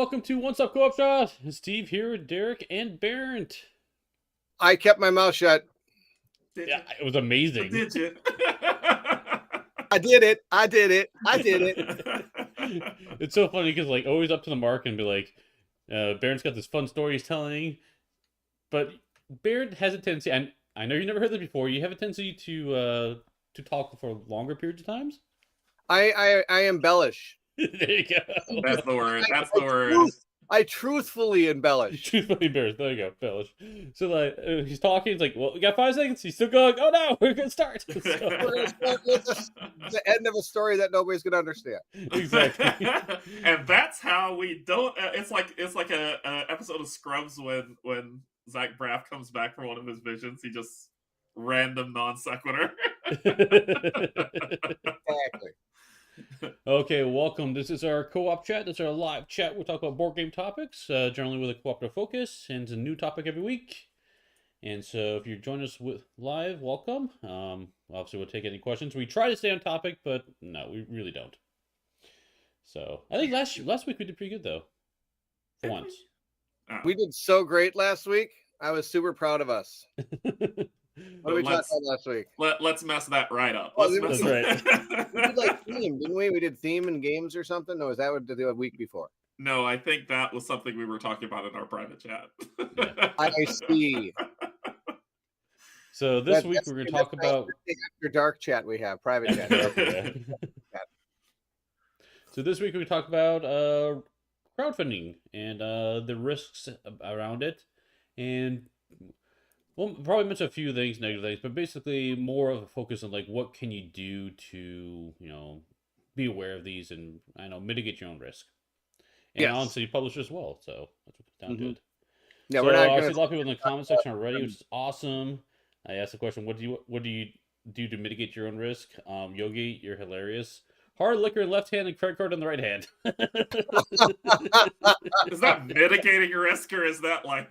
welcome to One Stop Co-op. Steve here with Derek and Bairnt. I kept my mouth shut. Yeah, it was amazing. Did you? I did it. It's so funny because like always up to the mark and be like, Bairnt's got this fun story he's telling, but Bairnt has a tendency, and I know you never heard this before. You have a tendency to talk for longer periods of times. I embellish. There you go. That's the word. That's the word. I truthfully embellish. Truthfully embarrassed. There you go, embellish. So like he's talking. He's like, "Well, we got 5 seconds." He's still going. Oh no, we're gonna start. So, We're gonna start with the end of a story that nobody's gonna understand. exactly. And that's how we don't. It's like a episode of Scrubs when Zach Braff comes back from one of his visions. He just random non sequitur. Exactly. Okay, welcome. This is our co-op chat. This is our live chat. We'll talk about board game topics, generally with a cooperative focus, and it's a new topic every week. And so if you're joining us live, welcome. Obviously, we'll take any questions. We try to stay on topic, but no, we really don't. So I think last week we did pretty good, though, for once. We did so great last week. I was super proud of us. What did we talk about last week? Let's mess that right up. That's right. We did like theme, didn't we? We did theme and games or something. No, was that what the week before? No, I think that was something we were talking about in our private chat. I see. So this week we're going to talk about after dark chat. We have private chat. So this week we talk about crowdfunding and the risks around it, and we'll probably mention a few things, negative things, but basically more of a focus on like what can you do to be aware of these and mitigate your own risk. And honestly, publish as well. So that's what comes down to it. Yeah, so we're not. I see a lot of people in the comment section already, which is awesome. I asked the question, what do you do to mitigate your own risk? Yogi, you're hilarious. Hard liquor in left hand and credit card in the right hand. Is that mitigating your risk, or is that like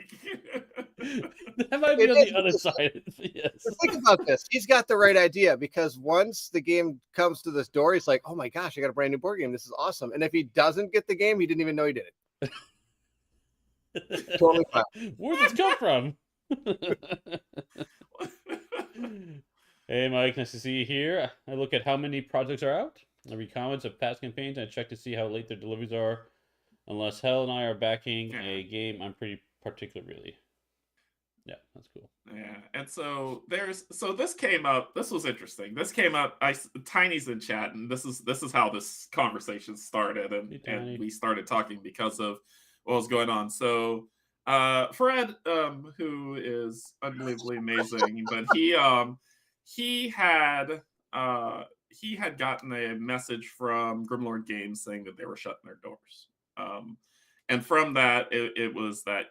that might be on the other side? Yes. Think about this. He's got the right idea, because once the game comes to this door, he's like, "Oh my gosh, I got a brand new board game. This is awesome." And if he doesn't get the game, he didn't even know he did it. Totally fine. Where did this come from? Hey, Mike, nice to see you here. I look at how many projects are out. I read comments of past campaigns, and I check to see how late their deliveries are. Unless Hell and I are backing a game, I'm pretty particular, really. Yeah, that's cool. Yeah, and so this came up. This was interesting. This came up. Tiny's in chat, and this is how this conversation started, and we started talking because of what was going on. So Fred, who is unbelievably amazing, but he had gotten a message from Grimlord Games saying that they were shutting their doors. And from that, it was that,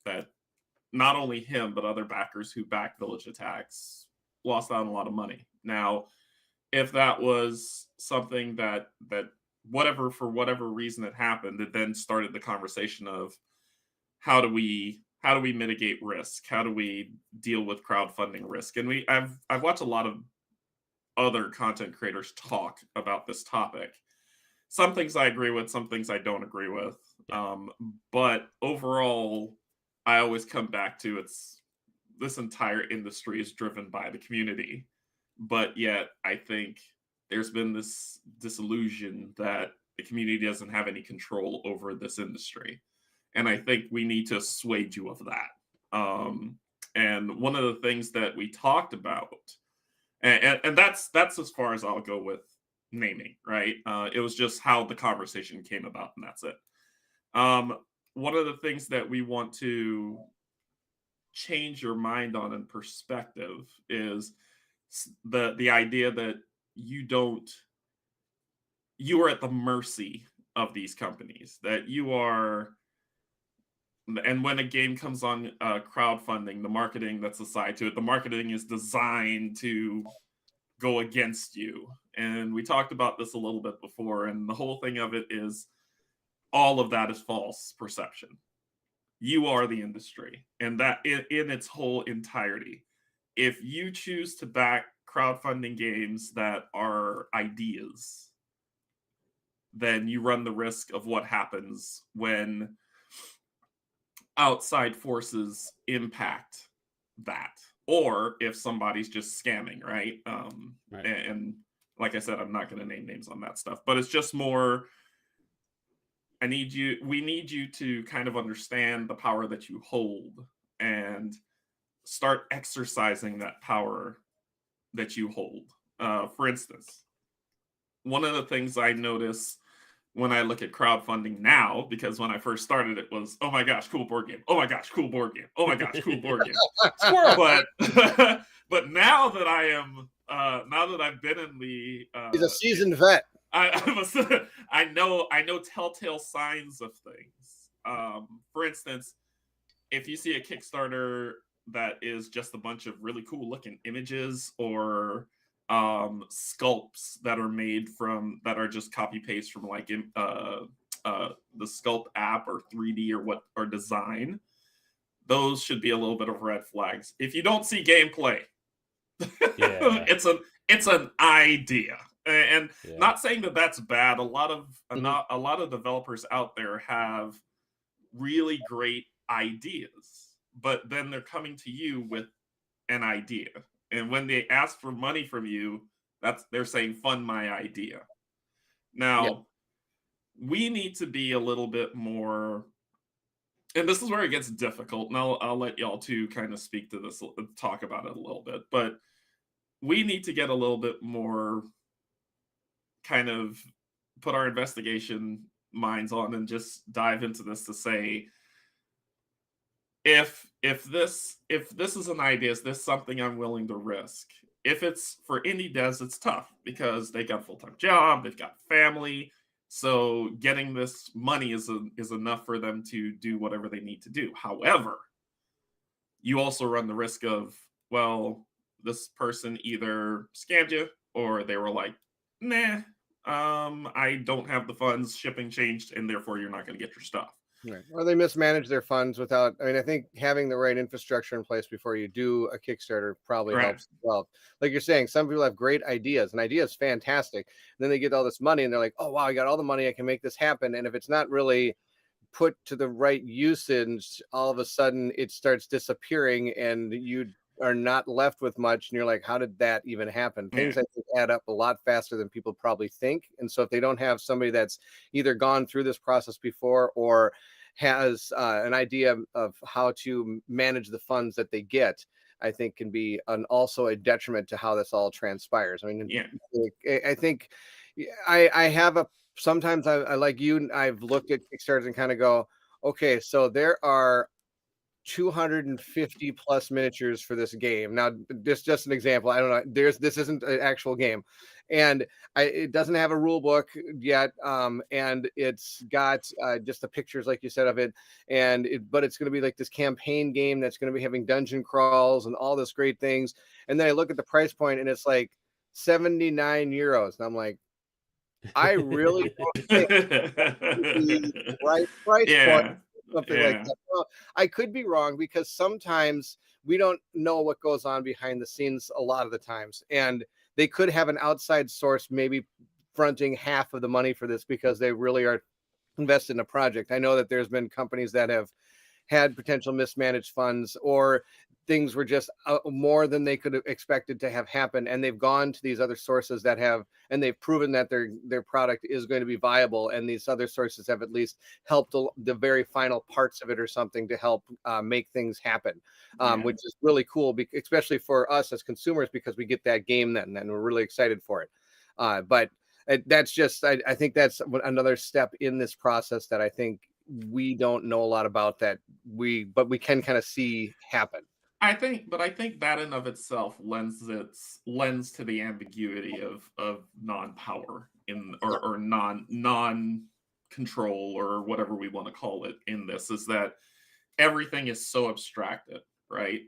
that not only him, but other backers who backed Village Attacks lost out on a lot of money. Now, if that was something that for whatever reason it happened, it then started the conversation of how do we mitigate risk? How do we deal with crowdfunding risk? And I've watched a lot of other content creators talk about this topic. Some things I agree with, some things I don't agree with. But overall, I always come back to this entire industry is driven by the community. But yet, I think there's been this disillusion that the community doesn't have any control over this industry. And I think we need to assuage you of that. And one of the things that we talked about, and that's as far as I'll go with naming, right? It was just how the conversation came about, and that's it. One of the things that we want to change your mind on in perspective is the idea that you are at the mercy of these companies, that you are. And when a game comes on crowdfunding, the marketing that's assigned to it, the marketing is designed to go against you. And we talked about this a little bit before, and the whole thing of it is all of that is false perception. You are the industry, and that in its whole entirety. If you choose to back crowdfunding games that are ideas, then you run the risk of what happens when outside forces impact that, or if somebody's just scamming, right? Right. And like I said, I'm not going to name names on that stuff, but it's just more. We need you to kind of understand the power that you hold and start exercising that power that you hold. For instance, one of the things I notice when I look at crowdfunding now, because when I first started, it was, oh my gosh, cool board game. Oh my gosh, cool board game. Oh my gosh, cool board game. Squirrel. But but now that now that I've been in the He's a seasoned vet. I know telltale signs of things. For instance, if you see a Kickstarter that is just a bunch of really cool looking images or sculpts that are made from that are just copy paste from like the Sculpt app or 3D or design, those should be a little bit of red flags. If you don't see gameplay, Yeah. it's an idea. And Yeah. not saying that that's bad. A lot of developers out there have really great ideas, but then they're coming to you with an idea. And when they ask for money from you, they're saying fund my idea. Now, we need to be a little bit more, and this is where it gets difficult, and I'll let y'all two kind of speak to this, talk about it a little bit, but we need to get a little bit more kind of put our investigation minds on and just dive into this to say, if this is an idea, is this something I'm willing to risk? If it's for indie devs, it's tough because they got a full-time job, they've got family, so getting this money is enough for them to do whatever they need to do. However, you also run the risk of, well, this person either scammed you or they were like, nah, I don't have the funds, shipping changed, and therefore you're not going to get your stuff. Right. Or they mismanage their funds without. I mean, I think having the right infrastructure in place before you do a Kickstarter probably helps as well. Like you're saying, some people have great ideas, and ideas fantastic. And then they get all this money, and they're like, "Oh wow, I got all the money, I can make this happen." And if it's not really put to the right usage, all of a sudden it starts disappearing, and you are not left with much. And you're like, "How did that even happen?" Things I think add up a lot faster than people probably think. And so if they don't have somebody that's either gone through this process before or has an idea of how to manage the funds that they get, I think can be also a detriment to how this all transpires. I mean, I think I have sometimes I like you, I've looked at Kickstarters and kind of go, okay, so there are 250 plus miniatures for this game. Now, this just an example. I don't know. This isn't an actual game, and it doesn't have a rule book yet. And it's got just the pictures, like you said, of it. But it's going to be like this campaign game that's going to be having dungeon crawls and all this great things. And then I look at the price point, and it's like 79 euros, and I'm like, I really don't think the right price point. Something like that. Well, I could be wrong because sometimes we don't know what goes on behind the scenes a lot of the times. And they could have an outside source maybe fronting half of the money for this because they really are invested in a project. I know that there's been companies that have had potential mismanaged funds, or things were just more than they could have expected to have happen, and they've gone to these other sources that have, and they've proven that their product is going to be viable, and these other sources have at least helped the very final parts of it or something to help make things happen, which is really cool, especially for us as consumers, because we get that game then, and we're really excited for it. But that's just, I think that's another step in this process that I think we don't know a lot about, but we can kind of see happen. I think that in of itself lends to the ambiguity of non-power or non control or whatever we want to call it in this, is that everything is so abstracted, right?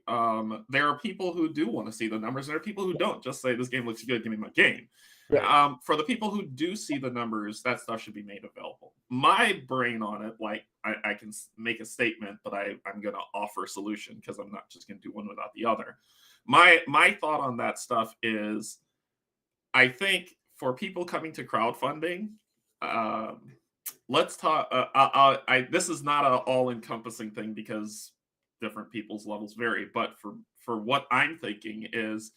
There are people who do want to see the numbers, and there are people who don't. Just say, this game looks good, give me my game. Right. For the people who do see the numbers, that stuff should be made available. My brain on it, like, I can make a statement, but I'm going to offer a solution, because I'm not just going to do one without the other. My thought on that stuff is, I think for people coming to crowdfunding, let's talk. This is not an all-encompassing thing because different people's levels vary. But for what I'm thinking is,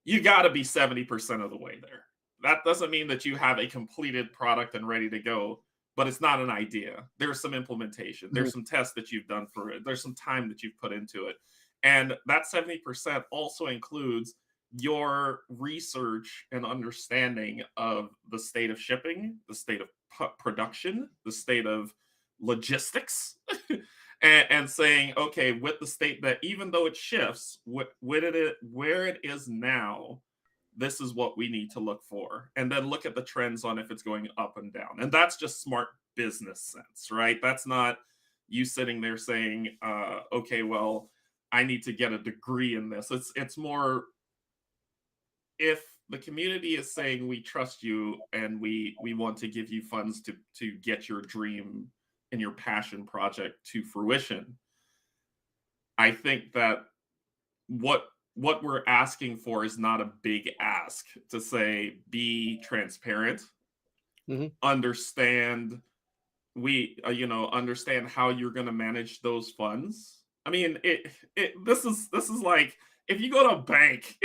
you got to be 70% of the way there. That doesn't mean that you have a completed product and ready to go, but it's not an idea. There's some implementation. There's some tests that you've done for it. There's some time that you've put into it. And that 70% also includes your research and understanding of the state of shipping, the state of production, the state of logistics, and saying, okay, with the state that even though it shifts, where it is now, this is what we need to look for. And then look at the trends on if it's going up and down. And that's just smart business sense, right? That's not you sitting there saying, okay, well, I need to get a degree in this. It's more, if the community is saying we trust you and we want to give you funds to get your dream and your passion project to fruition, I think that what we're asking for is not a big ask to say, be transparent, understand understand how you're going to manage those funds. I mean, this is like if you go to a bank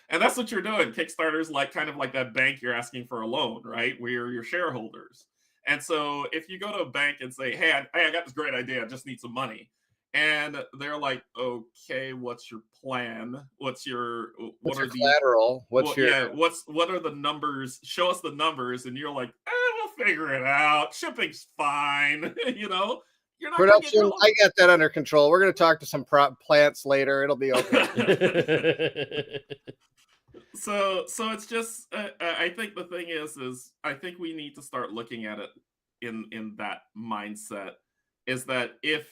and that's what you're doing. Kickstarter's like kind of like that bank you're asking for a loan, right? We're your shareholders. And so if you go to a bank and say, hey, I got this great idea, I just need some money. And they're like, okay, what's your plan? What's your collateral? What are the numbers? Show us the numbers. And you're like, we'll figure it out. Shipping's fine. You're not production. I got that under control. We're going to talk to some plants later. It'll be okay. So it's just, I think the thing is I think we need to start looking at it in that mindset, is that if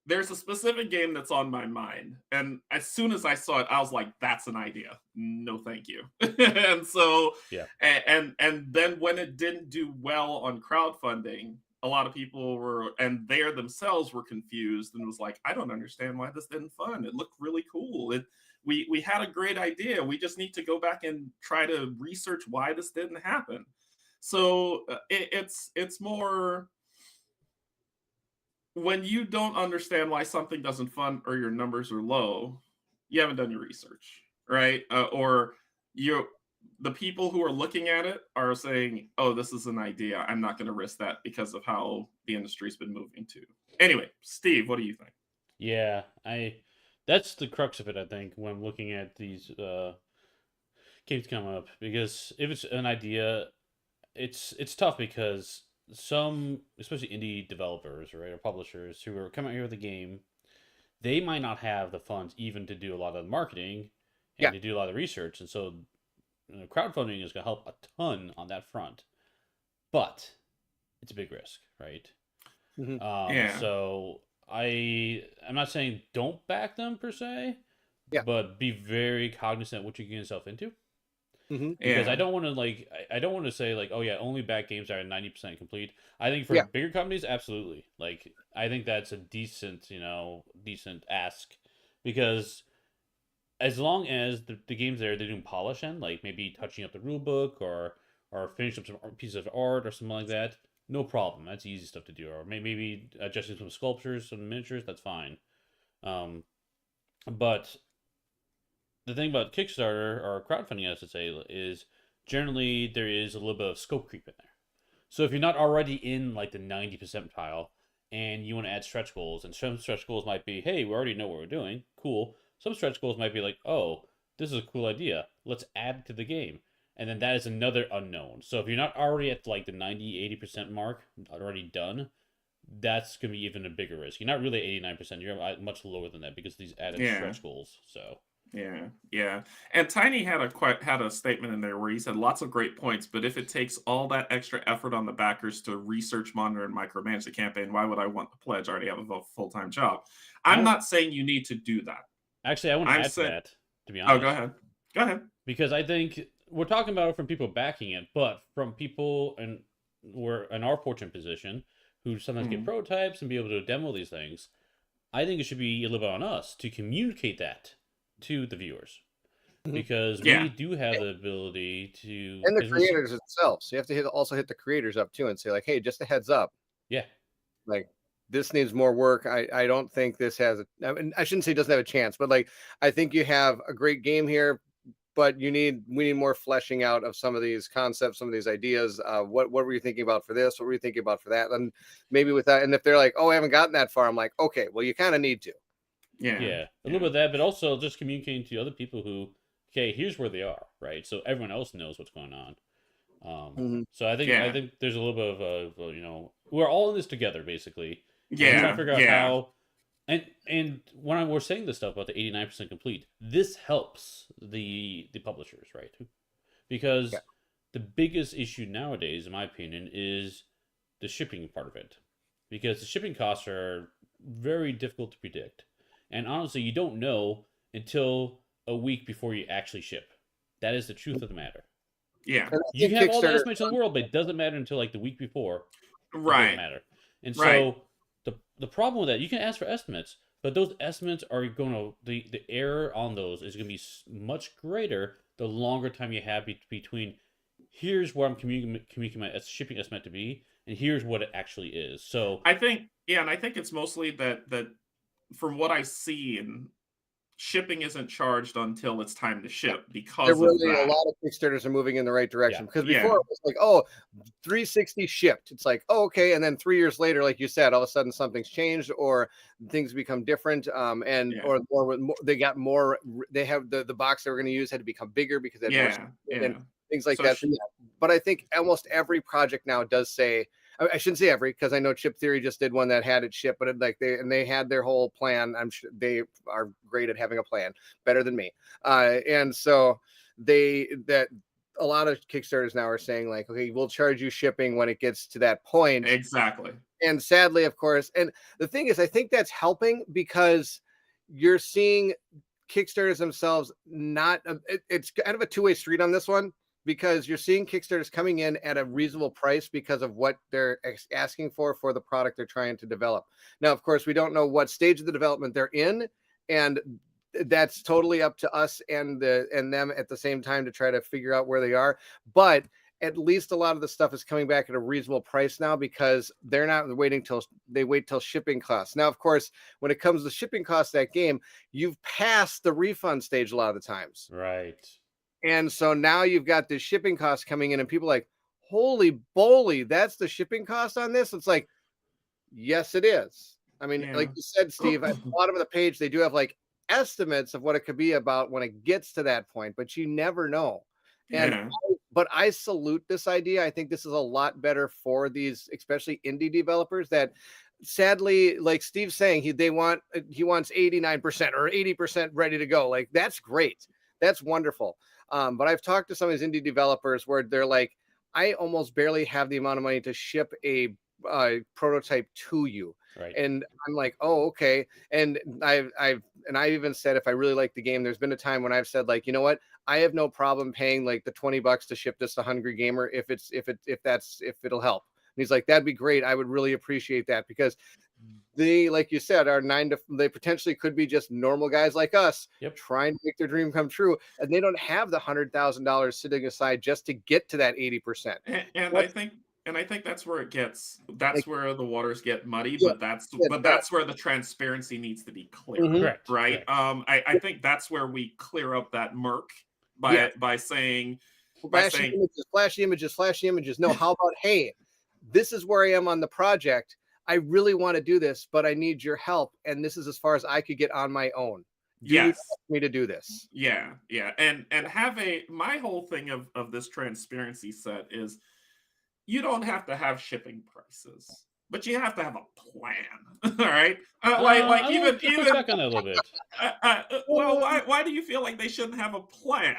there's a specific game that's on my mind, and as soon as I saw it, I was like, that's an idea. No, thank you. And so, yeah. And then when it didn't do well on crowdfunding, a lot of people and they themselves were confused and was like, I don't understand why this didn't fund. It looked really cool. We had a great idea. We just need to go back and try to research why this didn't happen. So it's more, when you don't understand why something doesn't fund or your numbers are low, you haven't done your research, right? Or the people who are looking at it are saying, oh, this is an idea. I'm not going to risk that because of how the industry's been moving to. Anyway, Steve, what do you think? Yeah, that's the crux of it, I think, when I'm looking at these games coming up. Because if it's an idea, it's tough because some, especially indie developers, right, or publishers who are coming out here with a game, they might not have the funds even to do a lot of the marketing and to do a lot of the research. And so crowdfunding is going to help a ton on that front. But it's a big risk, right? So I'm not saying don't back them per se, but be very cognizant of what you get yourself into. Because I don't want to say like, oh yeah, only back games that are 90% complete. I think for bigger companies, absolutely. Like, I think that's a decent ask, because as long as the games there, they're doing polish and like maybe touching up the rule book or finishing up some pieces of art or something like that, no problem. That's easy stuff to do. Or maybe adjusting some sculptures, some miniatures, that's fine. But the thing about Kickstarter, or crowdfunding, I should say, is generally there is a little bit of scope creep in there. So if you're not already in like the 90 percentile and you want to add stretch goals, and some stretch goals might be, hey, we already know what we're doing, cool. Some stretch goals might be like, oh, this is a cool idea, let's add it to the game. And then that is another unknown. So if you're not already at like the 90-80% mark, already done, that's going to be even a bigger risk. You're not really 89%, you're much lower than that because of these added stretch goals. So yeah. And Tiny had a statement in there where he said lots of great points, but if it takes all that extra effort on the backers to research, monitor, and micromanage the campaign, why would I want the pledge? I already have a full-time job. I'm not saying you need to do that. Actually, I want to add to that, to be honest. Oh, go ahead. Because I think we're talking about it from people backing it, but from people, and we're in our fortunate position, who sometimes get prototypes and be able to demo these things, I think it should be a little bit on us to communicate that to the viewers. because we do have the ability to, and the creators themselves. So you have to also hit the creators up too and say like, hey, just a heads up. Yeah. Like, this needs more work. I don't think this has I mean, I shouldn't say it doesn't have a chance, but like, I think you have a great game here, but we need more fleshing out of some of these concepts, some of these ideas. What were you thinking about for this? What were you thinking about for that? And maybe with that, and if they're like, oh, I haven't gotten that far, I'm like, okay, well, you kind of need to. Yeah. A little bit of that, but also just communicating to other people who, okay, here's where they are, right? So everyone else knows what's going on. So I think there's a little bit of we're all in this together basically. Yeah. Trying to figure out how. And when we're saying this stuff about the 89% complete, this helps the publishers, right? Because the biggest issue nowadays, in my opinion, is the shipping part of it. Because the shipping costs are very difficult to predict. And honestly, you don't know until a week before you actually ship. That is the truth of the matter. Yeah. You have all the estimates in the world, but it doesn't matter until like the week before. Right. It doesn't matter. And so the problem with that, you can ask for estimates, but those estimates are going to, the error on those is going to be much greater the longer time you have between here's what I'm communicating my shipping estimate to be, and here's what it actually is. So I think, and I think it's mostly that from what I see, and shipping isn't charged until it's time to ship because a lot of Kickstarters are moving in the right direction, because before it was like, oh, 360 shipped. It's like, oh, okay. And then 3 years later, like you said, all of a sudden something's changed or things become different. Or they got more, they have the box they were going to use had to become bigger because they had more and things like that. But I think almost every project now does say, I shouldn't say every, because I know Chip Theory just did one that had it shipped, but they had their whole plan. I'm sure they are great at having a plan, better than me. And so a lot of Kickstarters now are saying like, okay, we'll charge you shipping when it gets to that point. Exactly. And sadly, of course, and the thing is, I think that's helping because you're seeing Kickstarters themselves it's kind of a two-way street on this one, because you're seeing Kickstarters coming in at a reasonable price because of what they're asking for the product they're trying to develop. Now, of course, we don't know what stage of the development they're in, and that's totally up to us and them at the same time to try to figure out where they are. But at least a lot of the stuff is coming back at a reasonable price now, because they're not waiting till shipping costs. Now, of course, when it comes to shipping costs, that game, you've passed the refund stage a lot of the times. Right. And so now you've got the shipping costs coming in, and people are like, holy moly, that's the shipping cost on this? It's like, yes, it is. I mean, like you said, Steve, at the bottom of the page, they do have like estimates of what it could be about when it gets to that point, but you never know. But I salute this idea. I think this is a lot better for these, especially indie developers that sadly, like Steve's saying, he wants 89% or 80% ready to go. Like, that's great. That's wonderful. But I've talked to some of these indie developers where they're like, I almost barely have the amount of money to ship a prototype to you. Right. And I'm like, oh, okay. And I even said, if I really like the game, there's been a time when I've said like, you know what, I have no problem paying like the $20 to ship this to Hungry Gamer if it'll help. And he's like, that'd be great. I would really appreciate that, because they, like you said, they potentially could be just normal guys like us trying to make their dream come true, and they don't have the $100,000 sitting aside just to get to that 80%. And I think that's where where the waters get muddy, but that's where the transparency needs to be clear. Correct. Right. I think that's where we clear up that murk by saying flashy images. No, how about, hey, this is where I am on the project. I really want to do this, but I need your help, and this is as far as I could get on my own. You need me to do this. Yeah. And my whole thing of this transparency set is, you don't have to have shipping prices, but you have to have a plan. All right. Even back on that a little bit. Why do you feel like they shouldn't have a plan?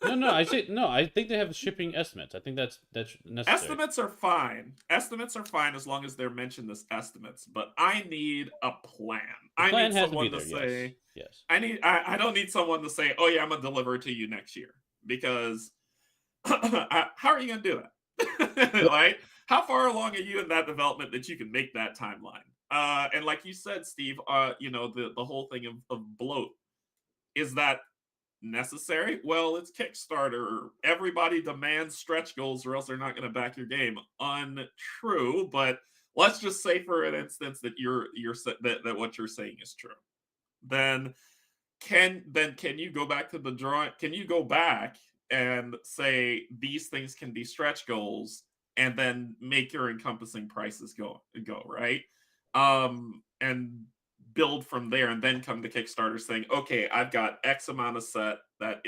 I think they have shipping estimates. I think that's necessary. Estimates are fine. Estimates are fine as long as they're mentioned as estimates. But I need a plan. I need someone to say, yes. I don't need someone to say, oh yeah, I'm gonna deliver it to you next year, because how are you gonna do it? Like, how far along are you in that development that you can make that timeline? And like you said, Steve, the whole thing of bloat is that necessary? Well, it's Kickstarter. Everybody demands stretch goals, or else they're not going to back your game. Untrue, but let's just say for an instance that that what you're saying is true. Then can you go back to the drawing? Can you go back and say these things can be stretch goals, and then make your encompassing prices go right, and build from there, and then come to Kickstarter saying, okay, I've got X amount of set that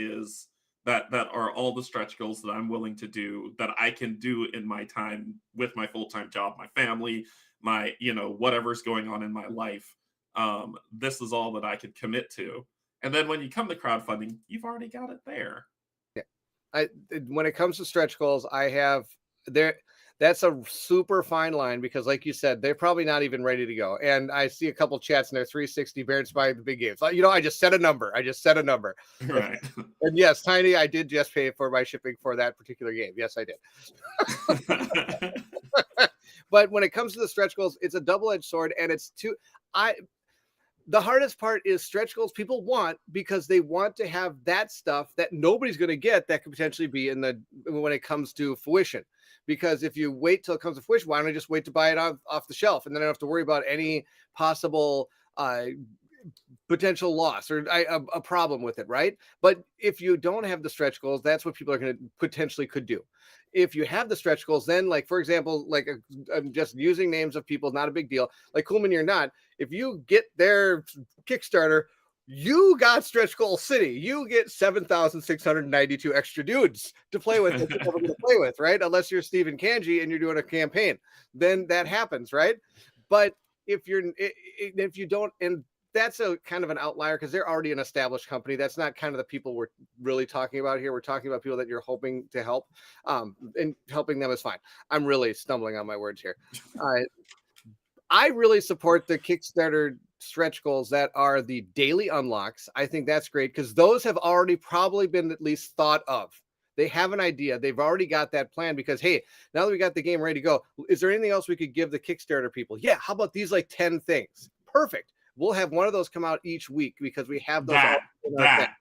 are all the stretch goals that I'm willing to do, that I can do in my time with my full-time job, my family, my whatever's going on in my life. This is all that I could commit to. And then when you come to crowdfunding, you've already got it there. Yeah. When it comes to stretch goals, I have there. That's a super fine line because, like you said, they're probably not even ready to go. And I see a couple chats and they're 360 Bairnt's buying the big games. I just set a number. Right. And yes, Tiny, I did just pay for my shipping for that particular game. Yes, I did. But when it comes to the stretch goals, it's a double-edged sword, and the hardest part is stretch goals people want because they want to have that stuff that nobody's going to get that could potentially be when it comes to fruition. Because if you wait till it comes to fruition, why don't I just wait to buy it off the shelf, and then I don't have to worry about any possible potential loss or a problem with it, right? But if you don't have the stretch goals, that's what people are going to potentially could do. If you have the stretch goals, then, like, for example, I'm just using names of people, not a big deal. Like Coolman, you're not. If you get their Kickstarter, you got stretch goal city. You get 7,692 extra dudes to play with that you're never going to play with, right? Unless you're Stephen Canje and you're doing a campaign, then that happens, right? But if you don't, and that's a kind of an outlier because they're already an established company. That's not kind of the people we're really talking about here. We're talking about people that you're hoping to help, and helping them is fine. I'm really stumbling on my words here. I really support the Kickstarter stretch goals that are the daily unlocks. I think that's great because those have already probably been at least thought of. They have an idea. They've already got that plan because, hey, now that we got the game ready to go, is there anything else we could give the Kickstarter people? Yeah, how about these 10 things? Perfect. We'll have one of those come out each week because we have those.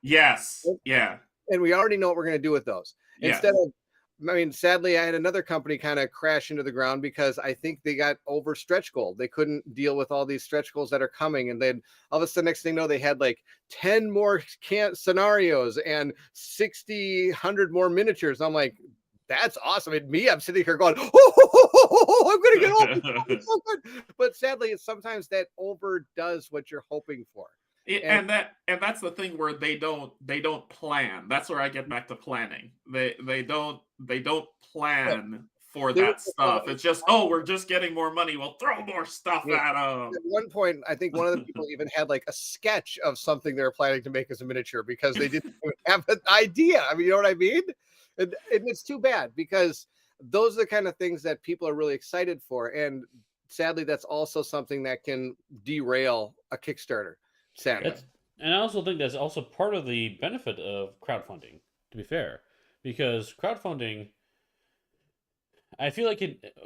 Yes. Yeah. And we already know what we're going to do with those. Yes. Instead of, sadly, I had another company kind of crash into the ground because I think they got over stretch goal. They couldn't deal with all these stretch goals that are coming. And then all of a sudden, next thing you know, they had 10 more scenarios and 100 more miniatures. I'm like, that's awesome. And I'm sitting here going, I'm going to get all this. So good. But sadly, sometimes that overdoes what you're hoping for. And that's the thing where they don't plan. That's where I get back to planning. They don't plan for that stuff. It's just, we're just getting more money. We'll throw more stuff at them. At one point, I think one of the people even had a sketch of something they were planning to make as a miniature because they didn't have an idea. You know what I mean? And it's too bad because those are the kind of things that people are really excited for. And sadly, that's also something that can derail a Kickstarter. Sadly. And I also think that's also part of the benefit of crowdfunding, to be fair, because crowdfunding, I feel like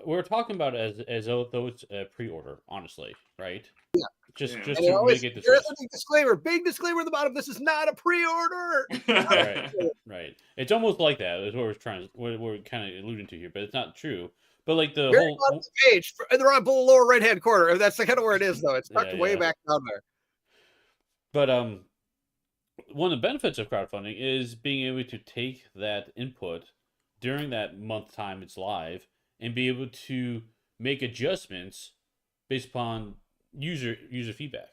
we're talking about it as though it's a pre-order, honestly, right? Yeah. Just to mitigate the risk. Big disclaimer at the bottom. This is not a pre-order. Right. It's almost like that. Is what we're kind of alluding to here, but it's not true. But the very whole on the page, they're on the lower right-hand corner. That's kind of where it is, though. It's tucked way back down there. But one of the benefits of crowdfunding is being able to take that input during that month time it's live and be able to make adjustments based upon user feedback,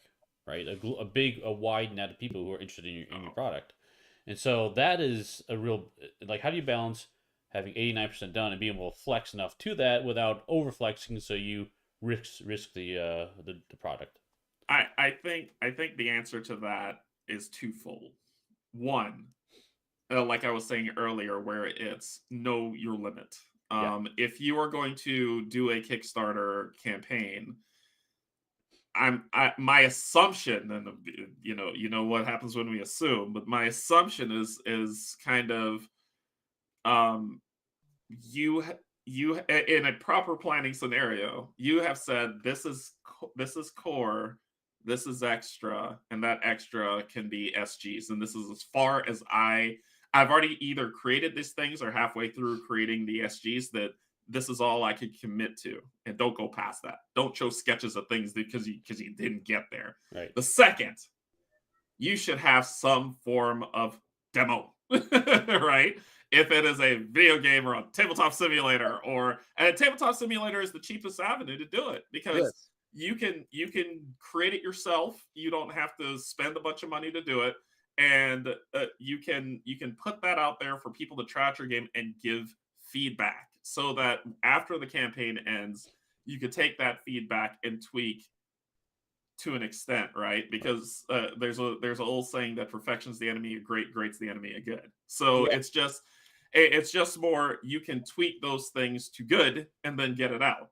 right? A wide net of people who are interested in your product. And so that is a real, how do you balance having 89% done and being able to flex enough to that without over flexing so you risk the product? I think the answer to that is twofold. One, like I was saying earlier, where it's know your limit. If you are going to do a Kickstarter campaign, my assumption, and you know what happens when we assume, but my assumption is kind of, you in a proper planning scenario, you have said this is core. this is extra, and that extra can be SGs. And this is as far as I've already either created these things or halfway through creating the SGs that this is all I could commit to, and don't go past that. Don't show sketches of things because you didn't get there. Right. The second, you should have some form of demo, right? If it is a video game or a tabletop simulator, or and a tabletop simulator is the cheapest avenue to do it because Yes. you can create it yourself. You don't have to spend a bunch of money to do it, and you can put that out there for people to try out your game and give feedback, so that after the campaign ends, you could take that feedback and tweak to an extent, right? Because there's a old saying that perfection's the enemy of great, great's the enemy of good. So Yeah. it's just more you can tweak those things to good and then get it out,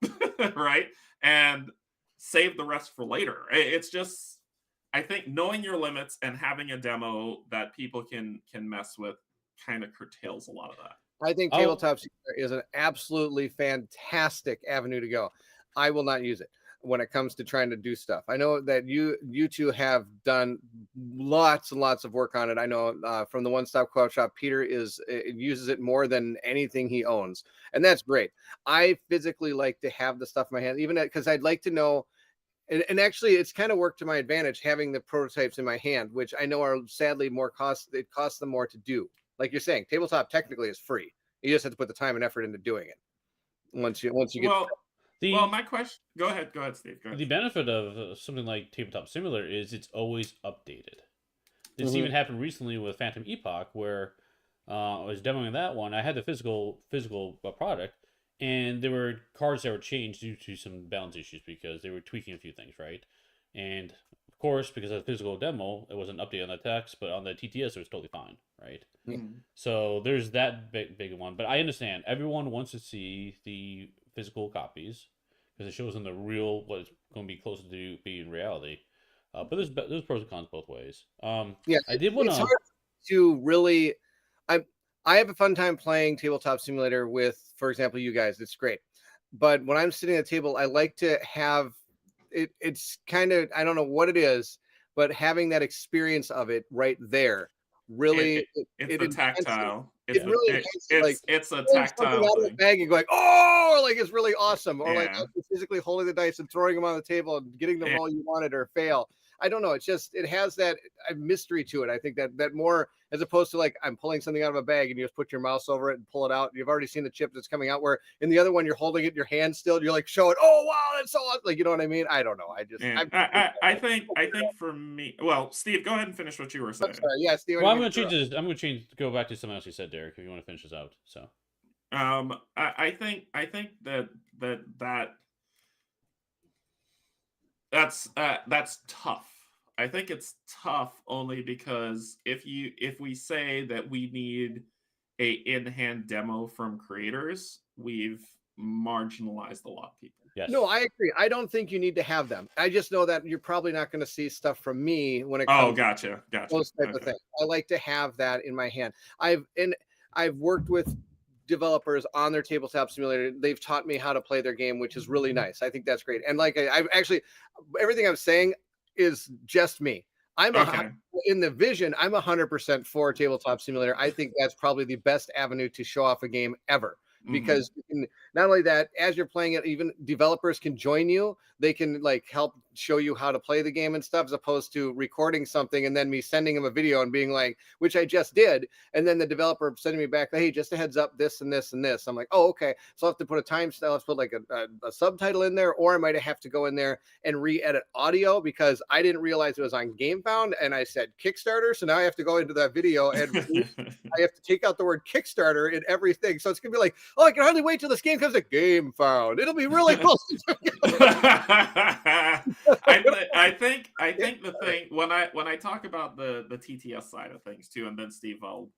right? And save the rest for later. It's just, I think knowing your limits and having a demo that people can mess with kind of curtails a lot of that. I think tabletop simulator is an absolutely fantastic avenue to go. I will not use it when it comes to trying to do stuff. I know that you two have done lots and lots of work on it. I know from the One Stop Co-op Shop, Peter uses it more than anything he owns, and that's great. I physically like to have the stuff in my hand, even because I'd like to know. And actually, it's kind of worked to my advantage having the prototypes in my hand, which I know are sadly more cost. It costs them more to do. Like you're saying, tabletop technically is free. You just have to put the time and effort into doing it. Once you get well, my question. Go ahead, Steve. Go ahead. The benefit of something like Tabletop Simulator is it's always updated. This Mhm. even happened recently with Phantom Epoch, where I was demoing that one. I had the physical product, and there were cards that were changed due to some balance issues because they were tweaking a few things, right? And of course, because of the physical demo, it wasn't updated on the text, but on the TTS, it was totally fine, right? Mhm. So there's that big one. But I understand everyone wants to see the physical copies because it shows them the real what's going to be closer to being reality. But there's pros and cons both ways. Yeah, I did want it's hard to really. I have a fun time playing tabletop simulator with, for example, you guys. It's great, but when I'm sitting at a table, I like to have it. It's kind of, I don't know what it is, but having that experience of it right there really It's the tactile. It really enhances it. Like it's a pulling something tactile out of the thing. bag and going, oh, like it's really awesome, or like Yeah. actually physically holding the dice and throwing them on the table and getting the Yeah. roll you wanted or fail. I don't know. It's just, it has that mystery to it. I think that more, as opposed to like I'm pulling something out of a bag and you just put your mouse over it and pull it out. You've already seen the chip that's coming out. Where in the other one you're holding it in your hand still. And you're like, show it. Oh wow, that's so awesome. Like, you know what I mean? I don't know. Yeah. I think for me. Well, Steve, go ahead and finish what you were saying. I'm sorry. Yeah, Steve. Well, I'm going to change this. I'm going to go back to something else you said, Derek. If you want to finish this out, so. I think that's tough. I think it's tough only because if we say that we need a in-hand demo from creators, we've marginalized a lot of people. Yes. No, I agree. I don't think you need to have them. I just know that you're probably not going to see stuff from me when it comes gotcha. to those type of things. I like to have that in my hand. I've worked with developers on their tabletop simulator. They've taught me how to play their game, which is really nice. I think that's great. And like I've actually, everything I'm saying is just me. In the vision, I'm 100% for tabletop simulator. I think that's probably the best avenue to show off a game ever. Because you can, not only that, as you're playing it, even developers can join you. They can like help show you how to play the game and stuff, as opposed to recording something and then me sending them a video and being like, which I just did, and then the developer sending me back, hey, just a heads up, this and this and this. I'm like, oh, okay. So I'll have to put a timestamp, let's put like a subtitle in there, or I might have to go in there and re-edit audio because I didn't realize it was on GameFound and I said Kickstarter. So now I have to go into that video and I have to take out the word Kickstarter in everything. So it's gonna be like, oh, I can hardly wait till this game comes to GameFound. It'll be really cool. I think the thing when I talk about the TTS side of things too, and then Steve, I'll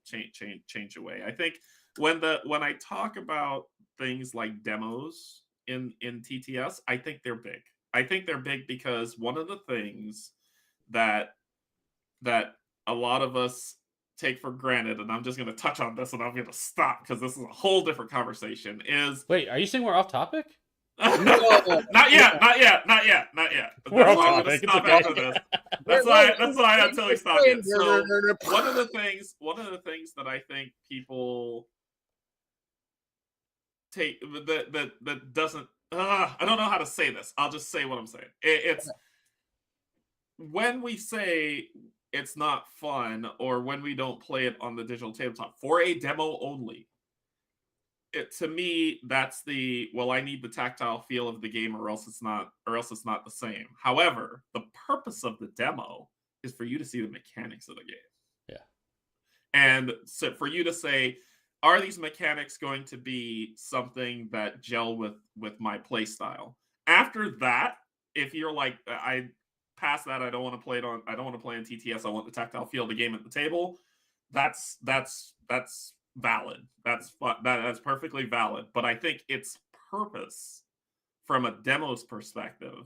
change away. I think when I talk about things like demos in TTS, I think they're big. I think they're big because one of the things that a lot of us take for granted, and I'm just going to touch on this and I'm going to stop because this is a whole different conversation, is... Wait, are you saying we're off topic? Not yet. We're That's off why I'm topic. gonna stop It's okay. after this. That's why I'm telling you stop yet. So one of the things that I think people take that doesn't I don't know how to say this. I'll just say what I'm saying. It's when we say it's not fun or when we don't play it on the digital tabletop for a demo only. To me, that's I need the tactile feel of the game or else it's not the same. However, the purpose of the demo is for you to see the mechanics of the game. Yeah. And so for you to say, are these mechanics going to be something that gel with my play style? After that, if you're like, I past that, I don't want to play on TTS. I want the tactile feel of the game at the table. That's valid. That's perfectly valid. But I think its purpose from a demo's perspective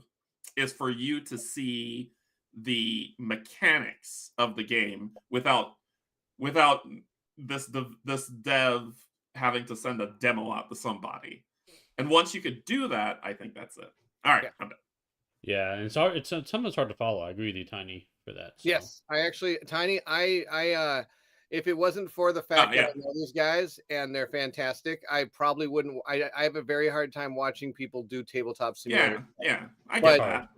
is for you to see the mechanics of the game without this dev having to send a demo out to somebody. And once you could do that, I think that's it. All right, I'm done. Yeah, and it's hard. It's sometimes hard to follow. I agree with you, Tiny, for that. So. Yes, I actually, Tiny, I if it wasn't for the fact that I know these guys and they're fantastic, I probably wouldn't. I have a very hard time watching people do tabletop simulator. Yeah, I get that.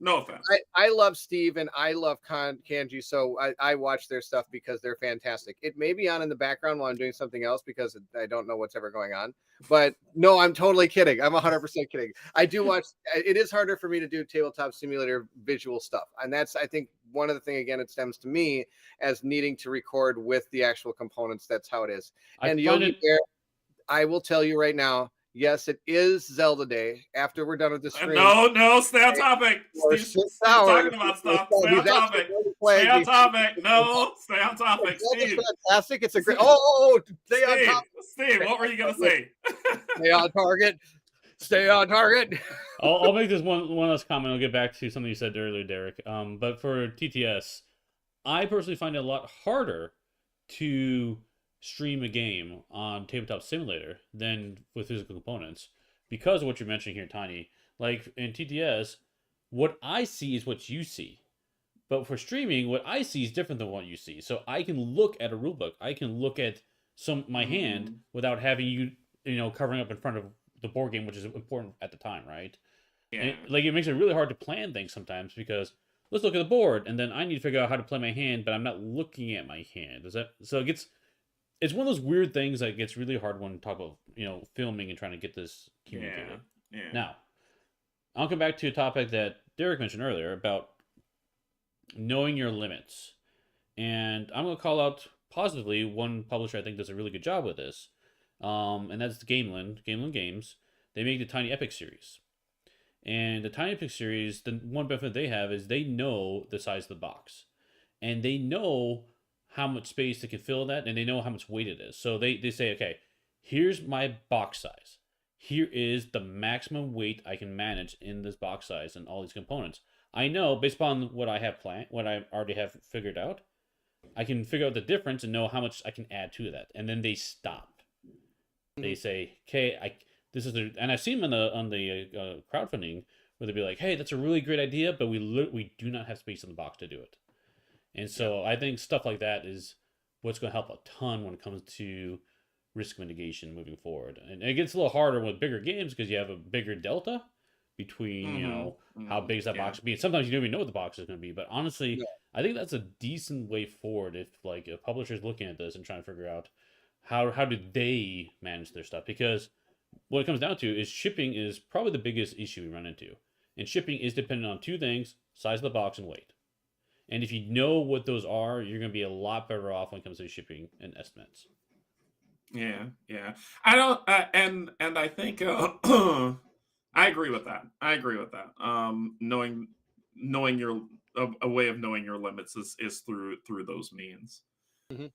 No offense. I love Steve and I love Canje, so I watch their stuff because they're fantastic. It may be on in the background while I'm doing something else because I don't know what's ever going on. But no, I'm totally kidding. I'm 100% kidding. I do watch. It is harder for me to do tabletop simulator visual stuff, and that's, I think, one of the things. Again, it stems to me as needing to record with the actual components. That's how it is. And Yogi Bear, I will tell you right now. Yes, it is Zelda Day. After we're done with the stream. No, stay on topic. Steve's talking about stuff. Stay on topic. Stay on topic. No, stay on topic. Steve. Fantastic. It's a great. Stay on topic. Steve, what were you gonna say? Stay on target. Stay on target. I'll make this one last comment. I'll get back to something you said earlier, Derek. But for TTS, I personally find it a lot harder to stream a game on Tabletop Simulator than with physical components because of what you're mentioning here, Tiny. Like in TTS, what I see is what you see. But for streaming, what I see is different than what you see. So I can look at a rulebook. I can look at my hand without having you covering up in front of the board game, which is important at the time, right? Yeah. And it makes it really hard to plan things sometimes because let's look at the board, and then I need to figure out how to play my hand, but I'm not looking at my hand. It's one of those weird things that gets really hard when talk about filming and trying to get this communicated. Yeah. Now, I'll come back to a topic that Derek mentioned earlier about knowing your limits, and I'm going to call out positively one publisher I think does a really good job with this, and that's Gamelin Games. They make the Tiny Epic series, and the Tiny Epic series, the one benefit they have is they know the size of the box, and they know how much space they can fill that, and they know how much weight it is. So they say, okay, here's my box size. Here is the maximum weight I can manage in this box size and all these components. I know, based upon what I have planned, what I already have figured out, I can figure out the difference and know how much I can add to that. And then they stop. They say, okay, and I've seen them on the crowdfunding where they'll be like, hey, that's a really great idea, but we do not have space in the box to do it. And so I think stuff like that is what's going to help a ton when it comes to risk mitigation moving forward. And it gets a little harder with bigger games because you have a bigger delta between, how big is that box be. Sometimes you don't even know what the box is going to be. But honestly, I think that's a decent way forward if a publisher's looking at this and trying to figure out how do they manage their stuff. Because what it comes down to is shipping is probably the biggest issue we run into. And shipping is dependent on two things: size of the box and weight. And if you know what those are, you're going to be a lot better off when it comes to shipping and estimates. Yeah. I don't, and I think I agree with that. Knowing your a way of knowing your limits is through those means. Mm-hmm.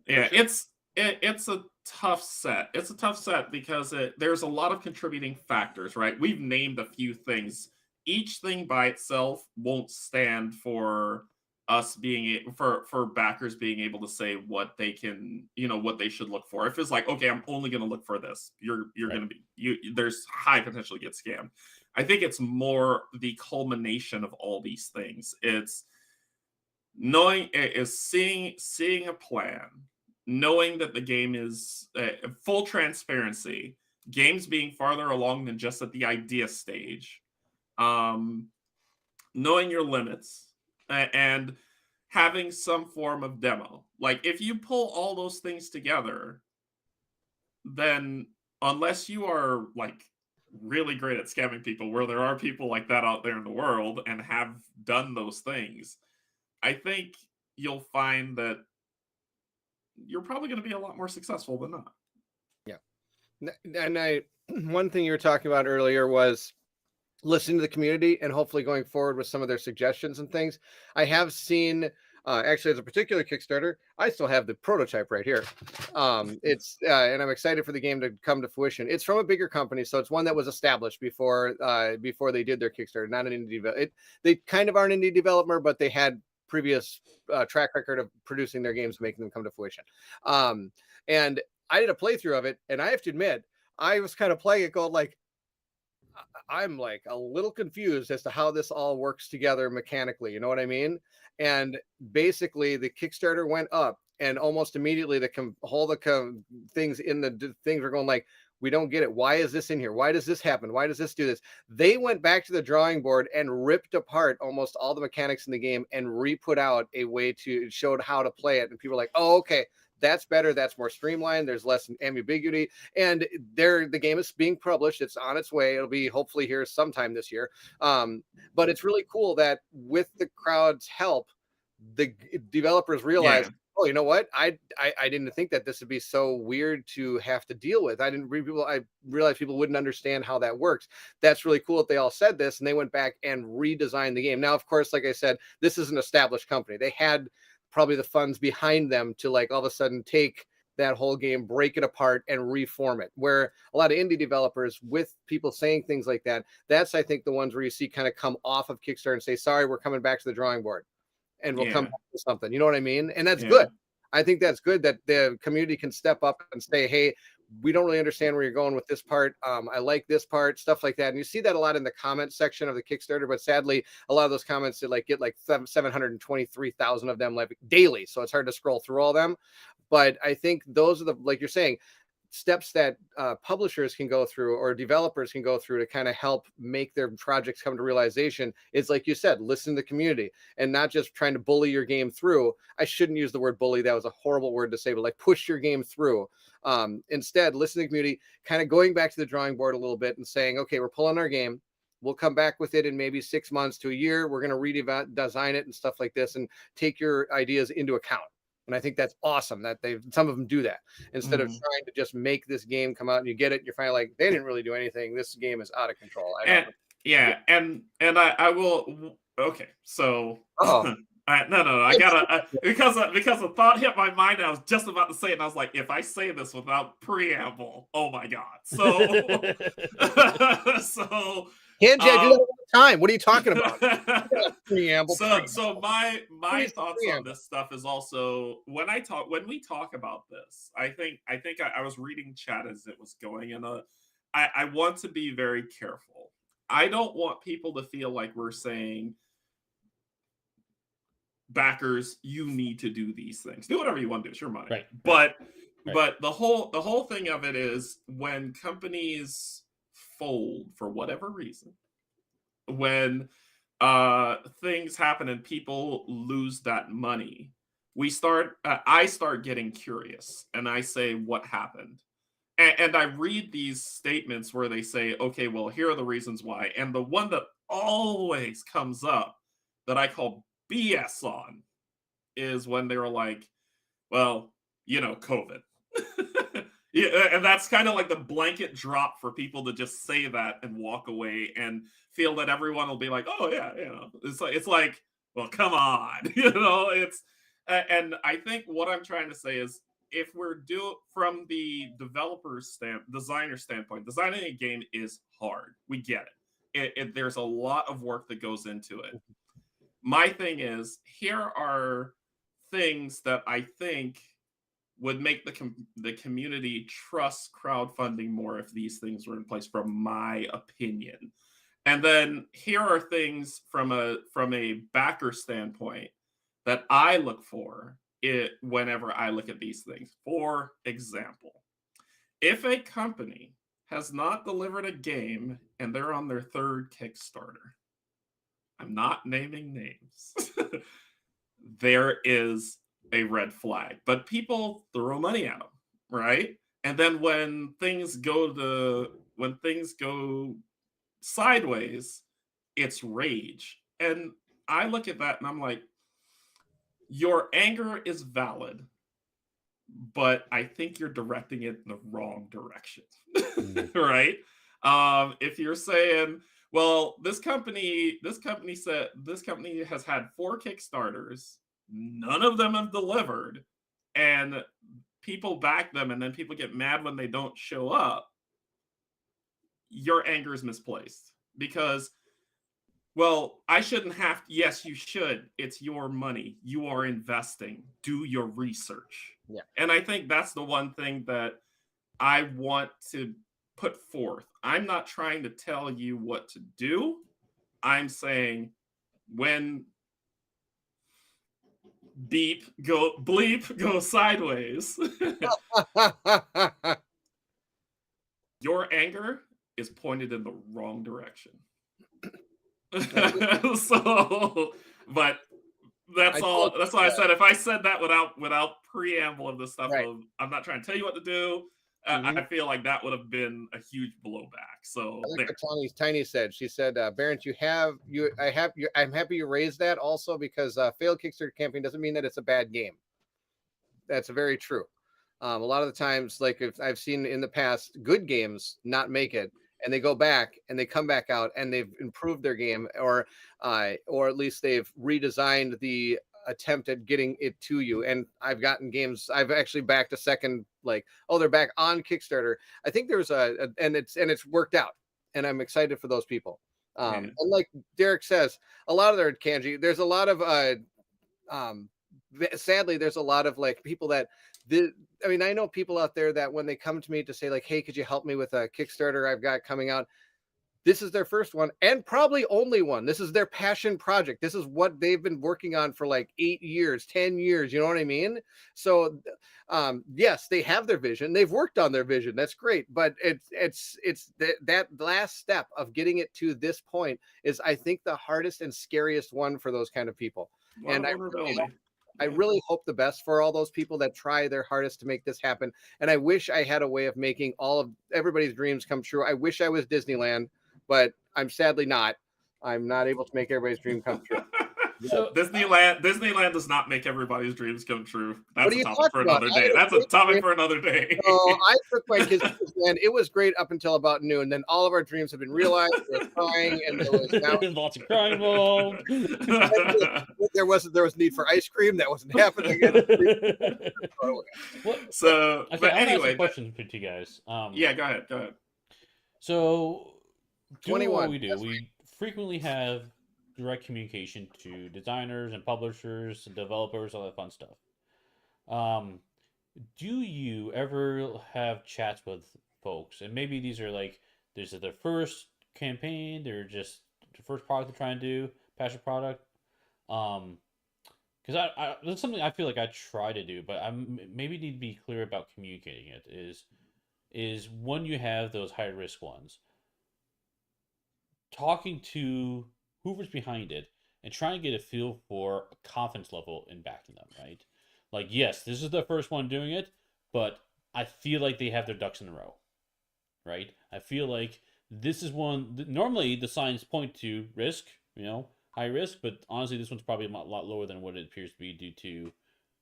Yeah, it's a tough set. It's a tough set because there's a lot of contributing factors, right? We've named a few things. Each thing by itself won't stand for us being for backers being able to say what they can, what they should look for. If it's like, okay, I'm only going to look for this, you're going to be there's high potential to get scammed. I think it's more the culmination of all these things. It's seeing a plan, knowing that the game is full transparency, games being farther along than just at the idea stage, knowing your limits, and having some form of demo. Like, if you pull all those things together, then unless you are like really great at scamming people, where there are people like that out there in the world and have done those things, I think you'll find that you're probably going to be a lot more successful than not. Yeah. And one thing you were talking about earlier was listening to the community and hopefully going forward with some of their suggestions and things. I have seen, actually, as a particular Kickstarter, I still have the prototype right here. It's and I'm excited for the game to come to fruition. It's from a bigger company, so it's one that was established before they did their Kickstarter. Not an indie developer. They kind of are an indie developer, but they had previous track record of producing their games, making them come to fruition. And I did a playthrough of it, and I have to admit, I was kind of playing it going like, I'm like a little confused as to how this all works together mechanically. You know what I mean? And basically, the Kickstarter went up, and almost immediately things in the things were going like, we don't get it. Why is this in here? Why does this happen? Why does this do this? They went back to the drawing board and ripped apart almost all the mechanics in the game and re-put out a way to showed how to play it. And people are like, oh, okay, that's better. That's more streamlined. There's less ambiguity. And the game is being published. It's on its way. It'll be hopefully here sometime this year. But it's really cool that with the crowd's help, the developers realized, oh, you know what? I didn't think that this would be so weird to have to deal with. I realized people wouldn't understand how that works. That's really cool that they all said this, and they went back and redesigned the game. Now, of course, like I said, this is an established company. They had probably the funds behind them to like all of a sudden take that whole game, break it apart, and reform it. Where a lot of indie developers, with people saying things like that, that's, I think, the ones where you see kind of come off of Kickstarter and say, sorry, we're coming back to the drawing board, and we'll come back to something. You know what I mean? And that's good. I think that's good that the community can step up and say, hey, we don't really understand where you're going with this part. I like this part, stuff like that. And you see that a lot in the comment section of the Kickstarter, but sadly, a lot of those comments get like 723,000 of them like daily. So it's hard to scroll through all them. But I think those are like you're saying, steps that publishers can go through or developers can go through to kind of help make their projects come to realization. Is like you said, listen to the community and not just trying to bully your game through. I shouldn't use the word bully. That was a horrible word to say, but like push your game through. Instead, listen to the community, kind of going back to the drawing board a little bit and saying, okay, we're pulling our game. We'll come back with it in maybe 6 months to a year. We're going to redesign it and stuff like this and take your ideas into account. And I think that's awesome that some of them do that instead of trying to just make this game come out and you get it and you're finally like, they didn't really do anything. This game is out of control. And I will. Okay, so no, I gotta because a thought hit my mind. And I was just about to say it, and I was like, if I say this without preamble, oh my god. So so. Canje, I do that all the time. What are you talking about? Preamble. So my thoughts on this stuff is also when we talk about this, I think I was reading chat as it was going, and I want to be very careful. I don't want people to feel like we're saying, backers, you need to do these things. Do whatever you want to do. It's your money. Right. But the whole thing of it is when companies fold for whatever reason, when things happen and people lose that money, I start getting curious and I say, what happened? And I read these statements where they say, okay, well, here are the reasons why. And the one that always comes up that I call BS on is when they were like, well, COVID. Yeah, and that's kind of like the blanket drop for people to just say that and walk away and feel that everyone will be like, oh yeah, it's like, well, come on, it's, and I think what I'm trying to say is, if we're from the designer standpoint, designing a game is hard. We get it. There's a lot of work that goes into it. my thing is, here are things that I think would make the community trust crowdfunding more if these things were in place, from my opinion. And then here are things from a backer standpoint that I look for it whenever I look at these things. For example, if a company has not delivered a game and they're on their third Kickstarter, I'm not naming names. There is a red flag, but people throw money at them, right? And then when things go sideways, it's rage. And I look at that and I'm like, your anger is valid, but I think you're directing it in the wrong direction. Right? If you're saying, well, this company has had 4 Kickstarters, none of them have delivered, and people back them, and then people get mad when they don't show up, your anger is misplaced. Because, well, I shouldn't have to. Yes, you should. It's your money. You are investing. Do your research. Yeah. And I think that's the one thing that I want to put forth. I'm not trying to tell you what to do. I'm saying, when bleep go sideways, your anger is pointed in the wrong direction. So, but that's all. That's why I said, if I said that without preamble of the stuff of, I'm not trying to tell you what to do, I feel like that would have been a huge blowback. So I like what Tiny said. She said, Bairnt, I'm happy you raised that also, because failed Kickstarter campaign doesn't mean that it's a bad game. That's very true. A lot of the times, like, if I've seen in the past good games not make it, and they go back and they come back out and they've improved their game, or at least they've redesigned the attempt at getting it to you. And I've gotten games, I've actually backed a second, like, oh, they're back on Kickstarter. I think there's and it's worked out, and I'm excited for those people. And like Derek says, a lot of their Canje, there's a lot of sadly, there's a lot of, like, people that I mean, I know people out there that when they come to me to say, like, hey, could you help me with a Kickstarter I've got coming out? This is their first one, and probably only one. This is their passion project. This is what they've been working on for like 8 years, 10 years. You know what I mean? So, yes, they have their vision. They've worked on their vision. That's great. But it's that last step of getting it to this point is, I think, the hardest and scariest one for those kind of people. And I really hope the best for all those people that try their hardest to make this happen. And I wish I had a way of making all of everybody's dreams come true. I wish I was Disneyland, but I'm sadly not. I'm not able to make everybody's dream come true. So Disneyland does not make everybody's dreams come true. That's a topic for another day. That's a topic for another day. So I took my kids to Disneyland. It was great up until about noon. Then all of our dreams have been realized. We were crying, and there was lots of crying involved. There was need for ice cream. That wasn't happening. So, okay, but anyway, question for you guys. Yeah, go ahead. So, 21. What we do, we frequently have direct communication to designers and publishers and developers, all that fun stuff. Do you ever have chats with folks? And maybe these are like, this is their first campaign, they're just the first product they're trying to do, passion product. Because that's something I feel like I try to do, but I maybe need to be clear about communicating it. Is when you have those high risk ones, talking to whoever's behind it and trying to get a feel for a confidence level in backing them, right? Like, yes, this is the first one doing it, but I feel like they have their ducks in a row, right? I feel like this is one. Normally, the signs point to risk, high risk, but honestly, this one's probably a lot lower than what it appears to be due to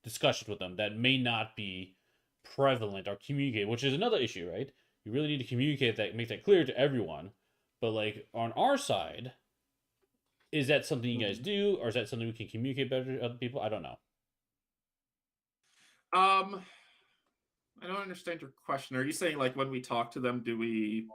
discussions with them that may not be prevalent or communicated, which is another issue, right? You really need to communicate that, make that clear to everyone. But like on our side, is that something you guys do, or is that something we can communicate better to other people? I don't know. I don't understand your question. Are you saying, like, when we talk to them, do we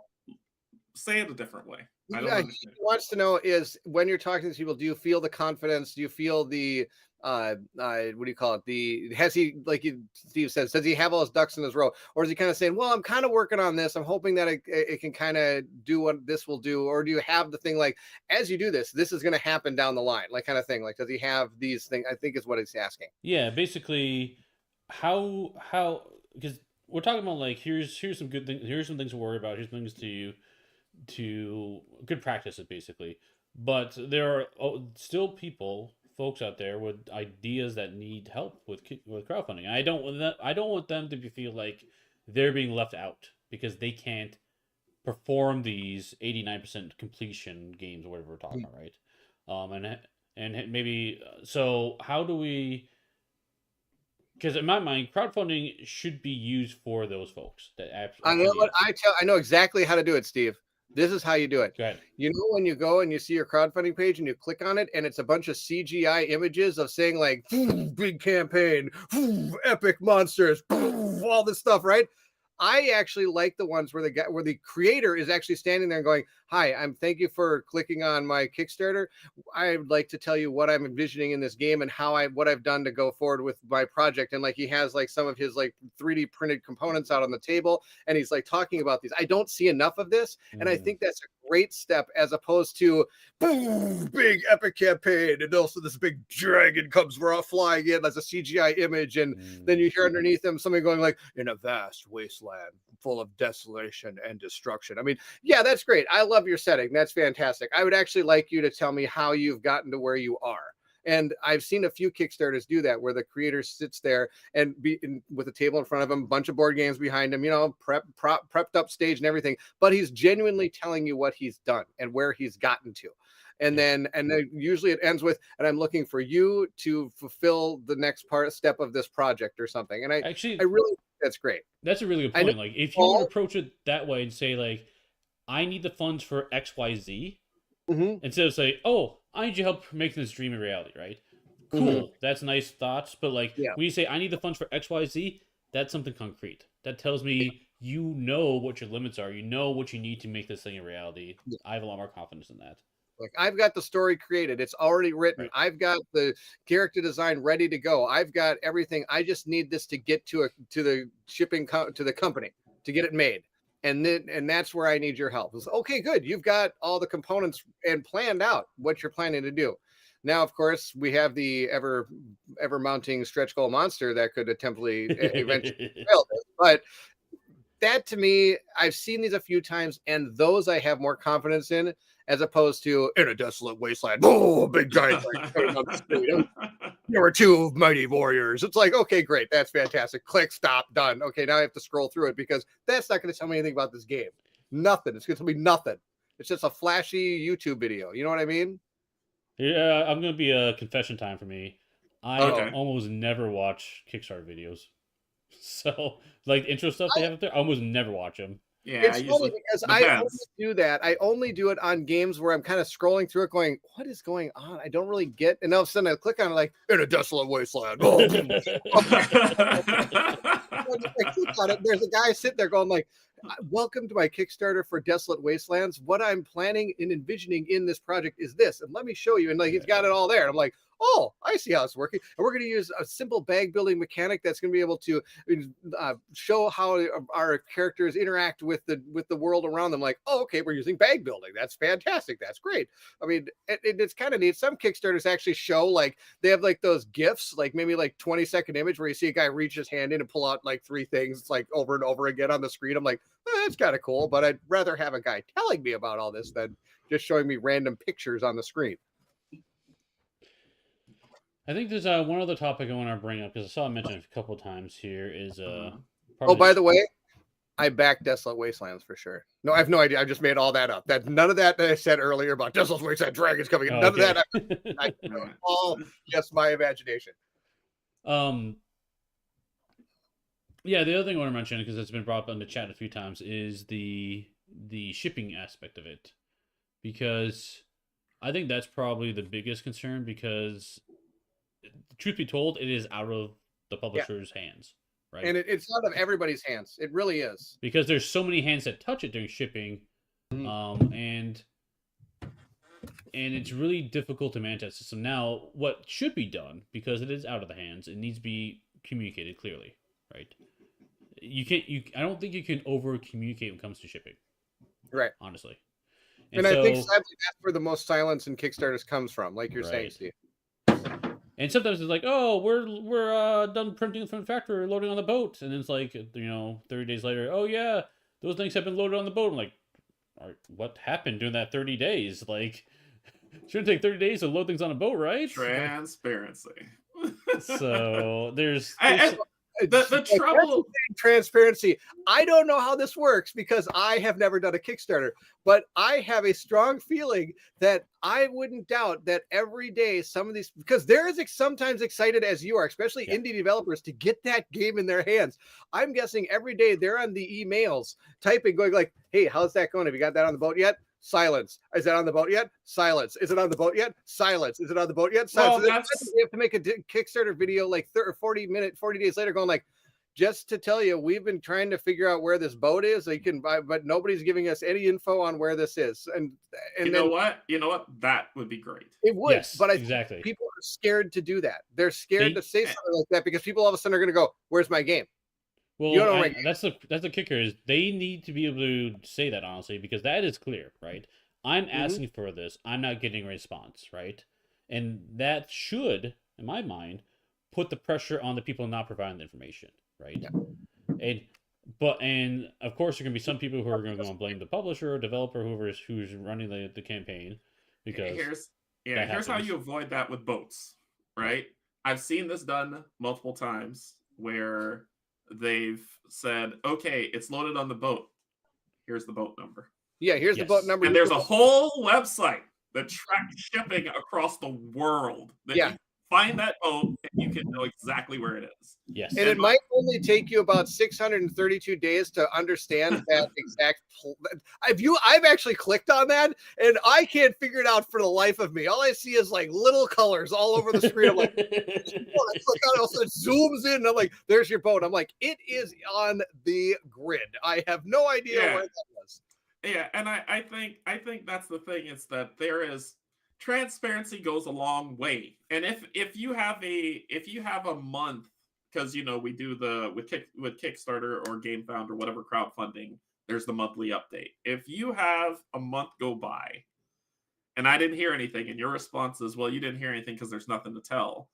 say it a different way? I don't He understand. wants to know is when you're talking to people, do you feel the confidence? Do you feel the what do you call it? Has he, like Steve says, does he have all his ducks in his row, or is he kind of saying, well, I'm kind of working on this, I'm hoping that it can kind of do what this will do, or do you have the thing like, as you do this is going to happen down the line, like kind of thing, like does he have these things? I think is what he's asking. Yeah, basically, how because we're talking about like here's some good things, here's some things to worry about, here's things to good practices basically, but there are still folks out there with ideas that need help with crowdfunding. I don't want them to feel like they're being left out because they can't perform these 89% completion games or whatever we're talking about, right? And maybe so how do we, because in my mind crowdfunding should be used for those folks that I know what I know exactly how to do it, Steve. This is how you do it. Go ahead. You know, when you go and you see your crowdfunding page and you click on it and it's a bunch of CGI images of saying like big campaign, epic monsters, all this stuff, right? I actually like the ones where the creator is actually standing there and going, "Hi, thank you for clicking on my Kickstarter. I'd like to tell you what I'm envisioning in this game and what I've done to go forward with my project." And like he has like some of his like 3D printed components out on the table, and he's like talking about these. I don't see enough of this, and I think that's a great step as opposed to boom, big epic campaign, and also this big dragon comes flying in as a CGI image, and then you hear underneath him somebody going like, "In a vast wasteland full of desolation and destruction." I mean, yeah, that's great. I love your setting. That's fantastic. I would actually like you to tell me how you've gotten to where you are. And I've seen a few Kickstarters do that, where the creator sits there and with a table in front of him, a bunch of board games behind him, you know, prepped up stage and everything. But he's genuinely telling you what he's done and where he's gotten to. And then usually it ends with, "And I'm looking for you to fulfill the next step of this project," or something. And I really, that's great. That's a really good point. Like if you would approach it that way and say like, I need the funds for XYZ, instead of say, "Oh, I need your help making this dream a reality," right? Cool, that's nice thoughts, but like when you say, "I need the funds for XYZ," that's something concrete. That tells me you know what your limits are. You know what you need to make this thing a reality. I have a lot more confidence in that. Like, I've got the story created. It's already written. Right. I've got the character design ready to go. I've got everything. I just need this to get to the shipping to the company to get it made. And that's where I need your help. It's, okay, good. You've got all the components and planned out what you're planning to do. Now, of course, we have the ever mounting stretch goal monster that could eventually fail this. But that, to me, I've seen these a few times, and those I have more confidence in, as opposed to "in a desolate wasteland, oh, big giant coming up the street. There were two mighty warriors." It's like, okay, great, that's fantastic. Click, stop, done. Okay, now I have to scroll through it because that's not going to tell me anything about this game. Nothing. It's going to tell me nothing. It's just a flashy YouTube video. You know what I mean? Yeah, I'm gonna be a confession time for me. I almost never watch Kickstarter videos. So, like intro stuff they have up there, I almost never watch them. Yeah, it's funny because I only do that. I only do it on games where I'm kind of scrolling through it, going, "What is going on? I don't really get." And all of a sudden, I click on it, like, "In a desolate wasteland." Oh. There's a guy sitting there going, like, "Welcome to my Kickstarter for Desolate Wastelands. What I'm planning and envisioning in this project is this, and let me show you." And like, he's got it all there. And I'm like, "Oh, I see how it's working." And we're going to use a simple bag building mechanic that's going to be able to show how our characters interact with the world around them. Like, "Oh, okay, we're using bag building. That's fantastic. That's great." I mean, it's kind of neat. Some Kickstarters actually show, like, they have like those GIFs, like maybe like 20-second image where you see a guy reach his hand in and pull out like 3 things like over and over again on the screen. I'm like, that's kind of cool, but I'd rather have a guy telling me about all this than just showing me random pictures on the screen. I think there's one other topic I want to bring up because I saw it mentioned a couple of times here. Is oh, by the way, I back Desolate Wastelands for sure. No, I have no idea. I just made all that up. That none of that I said earlier about Desolate Wasteland dragons coming in. None of that. I all just my imagination. Yeah, the other thing I want to mention, because it's been brought up in the chat a few times, is the shipping aspect of it, because I think that's probably the biggest concern. Because, truth be told, it is out of the publisher's hands, right? And it's out of everybody's hands. It really is, because there's so many hands that touch it during shipping, and and it's really difficult to manage that system. Now, what should be done, because it is out of the hands, it needs to be communicated clearly, right? I don't think you can over communicate when it comes to shipping, right? Honestly. And I think sadly that's where the most silence in Kickstarters comes from, like you're saying, Steve. And sometimes it's like, oh, we're done printing from the factory, we're loading on the boat, and it's like, 30 days later, oh yeah, those things have been loaded on the boat. I'm like, what happened during that 30 days? Like, shouldn't take 30 days to load things on a boat, right? Transparency. So there's the trouble. Transparency. I don't know how this works because I have never done a Kickstarter, but I have a strong feeling that I wouldn't doubt that every day some of these, because they're as sometimes excited as you are, especially indie developers, to get that game in their hands. I'm guessing every day they're on the emails typing, going like, hey, how's that going? Have you got that on the boat yet? Silence. Is that on the boat yet? Silence. Is it on the boat yet? Silence. Is it on the boat yet? Silence. Well, we have to make a Kickstarter video like 40 days later going like, just to tell you, we've been trying to figure out where this boat is. They can buy, but nobody's giving us any info on where this is. And you know what? That would be great. It would, yes, but I think people are scared to do that. They're scared to say something like that because people all of a sudden are going to go, "Where's my game?" Well, that's the kicker is they need to be able to say that honestly because that is clear, right? I'm asking for this. I'm not getting a response, right? And that should, in my mind, put the pressure on the people not providing the information, right? Yeah. And of course, there can be some people who are going to go and blame the publisher or developer, who's running the campaign, because here's how you avoid that with boats, right? I've seen this done multiple times where they've said, okay, it's loaded on the boat. Here's the boat number. Yeah, here's the boat number. And there's a whole website that tracks shipping across the world. You find that boat and you can know exactly where it is. Yes. And it might only take you about 632 days to understand that exact. I've actually clicked on that and I can't figure it out for the life of me. All I see is like little colors all over the screen. I'm like, I click on it, also it zooms in and I'm like, there's your boat. I'm like, it is on the grid. I have no idea where that was. Yeah, and I think that's the thing, is that there is transparency goes a long way. And if you have a month, because we do with Kickstarter or GameFound or whatever crowdfunding, there's the monthly update. If you have a month go by and I didn't hear anything and your response is, well, you didn't hear anything because there's nothing to tell.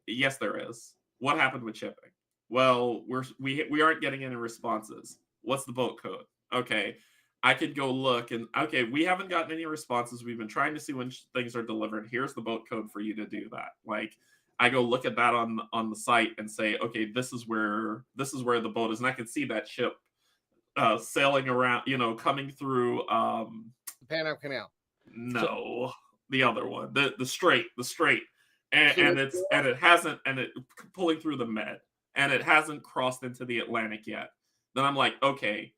Yes, there is. What happened with shipping? Well, we aren't getting any responses. What's the boat code? Okay. I could go look and okay, we haven't gotten any responses. We've been trying to see when things are delivered. Here's the boat code for you to do that. Like, I go look at that on the site and say, okay, this is where the boat is, and I can see that ship sailing around, coming through Panama Canal. No, the other one, the strait, and it hasn't, and it pulling through the Med, and it hasn't crossed into the Atlantic yet. Then I'm like, okay,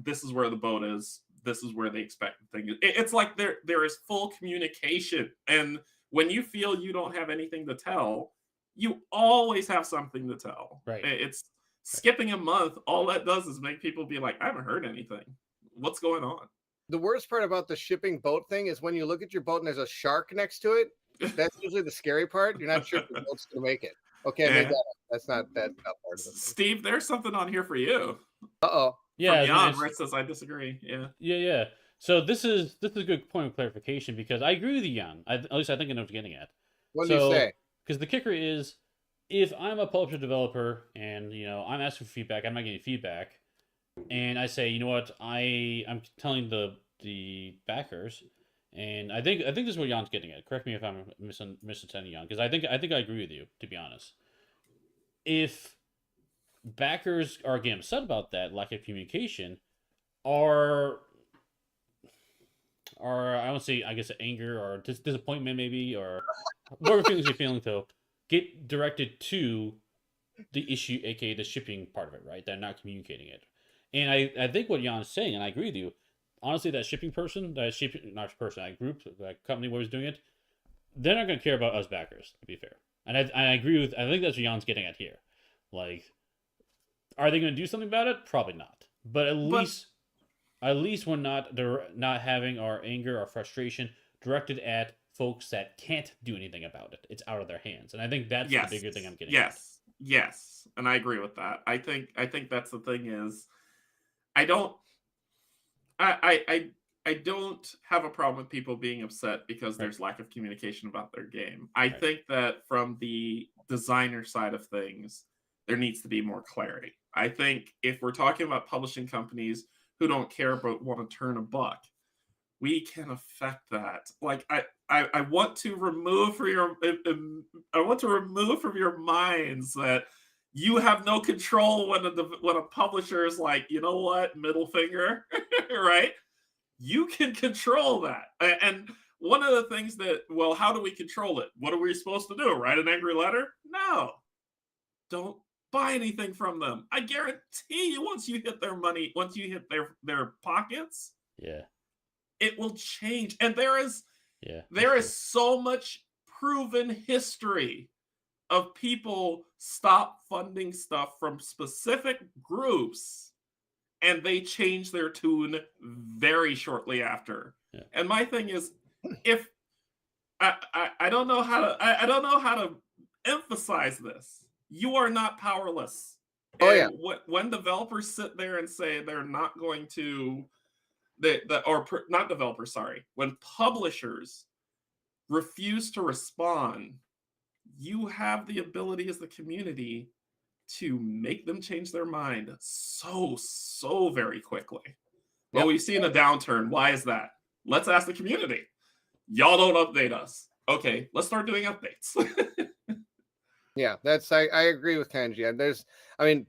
this is where the boat is. This is where they expect the thing. It's like there is full communication. And when you feel you don't have anything to tell, you always have something to tell. Right. It's skipping a month. All that does is make people be like, I haven't heard anything. What's going on? The worst part about the shipping boat thing is when you look at your boat and there's a shark next to it. That's usually the scary part. You're not sure if the boat's going to make it. Okay, that's not part of it. Steve, there's something on here for you. Uh-oh. Yeah, Jan, where it says I disagree. Yeah. So this is a good point of clarification because I agree with you, Jan. At least I think I know what you're getting at. What do you say? Because the kicker is, if I'm a publisher developer and I'm asking for feedback, I'm not getting feedback, and I say, you know what, I'm telling the backers, and I think this is what Jan's getting at. Correct me if I'm misunderstanding Jan, because I think I agree with you, to be honest. If backers are getting upset about that lack of communication, or I don't say, I guess, anger or disappointment maybe, or whatever feelings you're feeling, to get directed to the issue, aka the shipping part of it, right? They're not communicating it. And I think what Jan is saying, and I agree with you, honestly, that shipping person, that group, that company, what was doing it, they're not going to care about us backers, to be fair. And I agree with, I think that's what Jan's getting at here. Like, are they going to do something about it? Probably not. But at least at least we're not having our anger or frustration directed at folks that can't do anything about it. It's out of their hands, and I think that's the bigger thing I'm getting at. Yes, and I agree with that. I think that's the thing is, I don't, I don't have a problem with people being upset because there's lack of communication about their game. I think that from the designer side of things, there needs to be more clarity. I think if we're talking about publishing companies who don't care but want to turn a buck, we can affect that. Like I want to remove from your minds that you have no control when a publisher is like, you know what, middle finger, right? You can control that. And one of the things that, well, how do we control it? What are we supposed to do? Write an angry letter? No. Don't buy anything from them. I guarantee you, once you hit their money, once you hit their pockets, it will change. And there is so much proven history of people stop funding stuff from specific groups and they change their tune very shortly after. And my thing is, if I don't know how to emphasize this. You are not powerless. When developers sit there and say they're not going to, not developers, sorry, when publishers refuse to respond, you have the ability as the community to make them change their mind so very quickly. Well, we've seen a downturn. Why is that? Let's ask the community. Y'all don't update us. Okay, let's start doing updates. Yeah, I agree with Canje.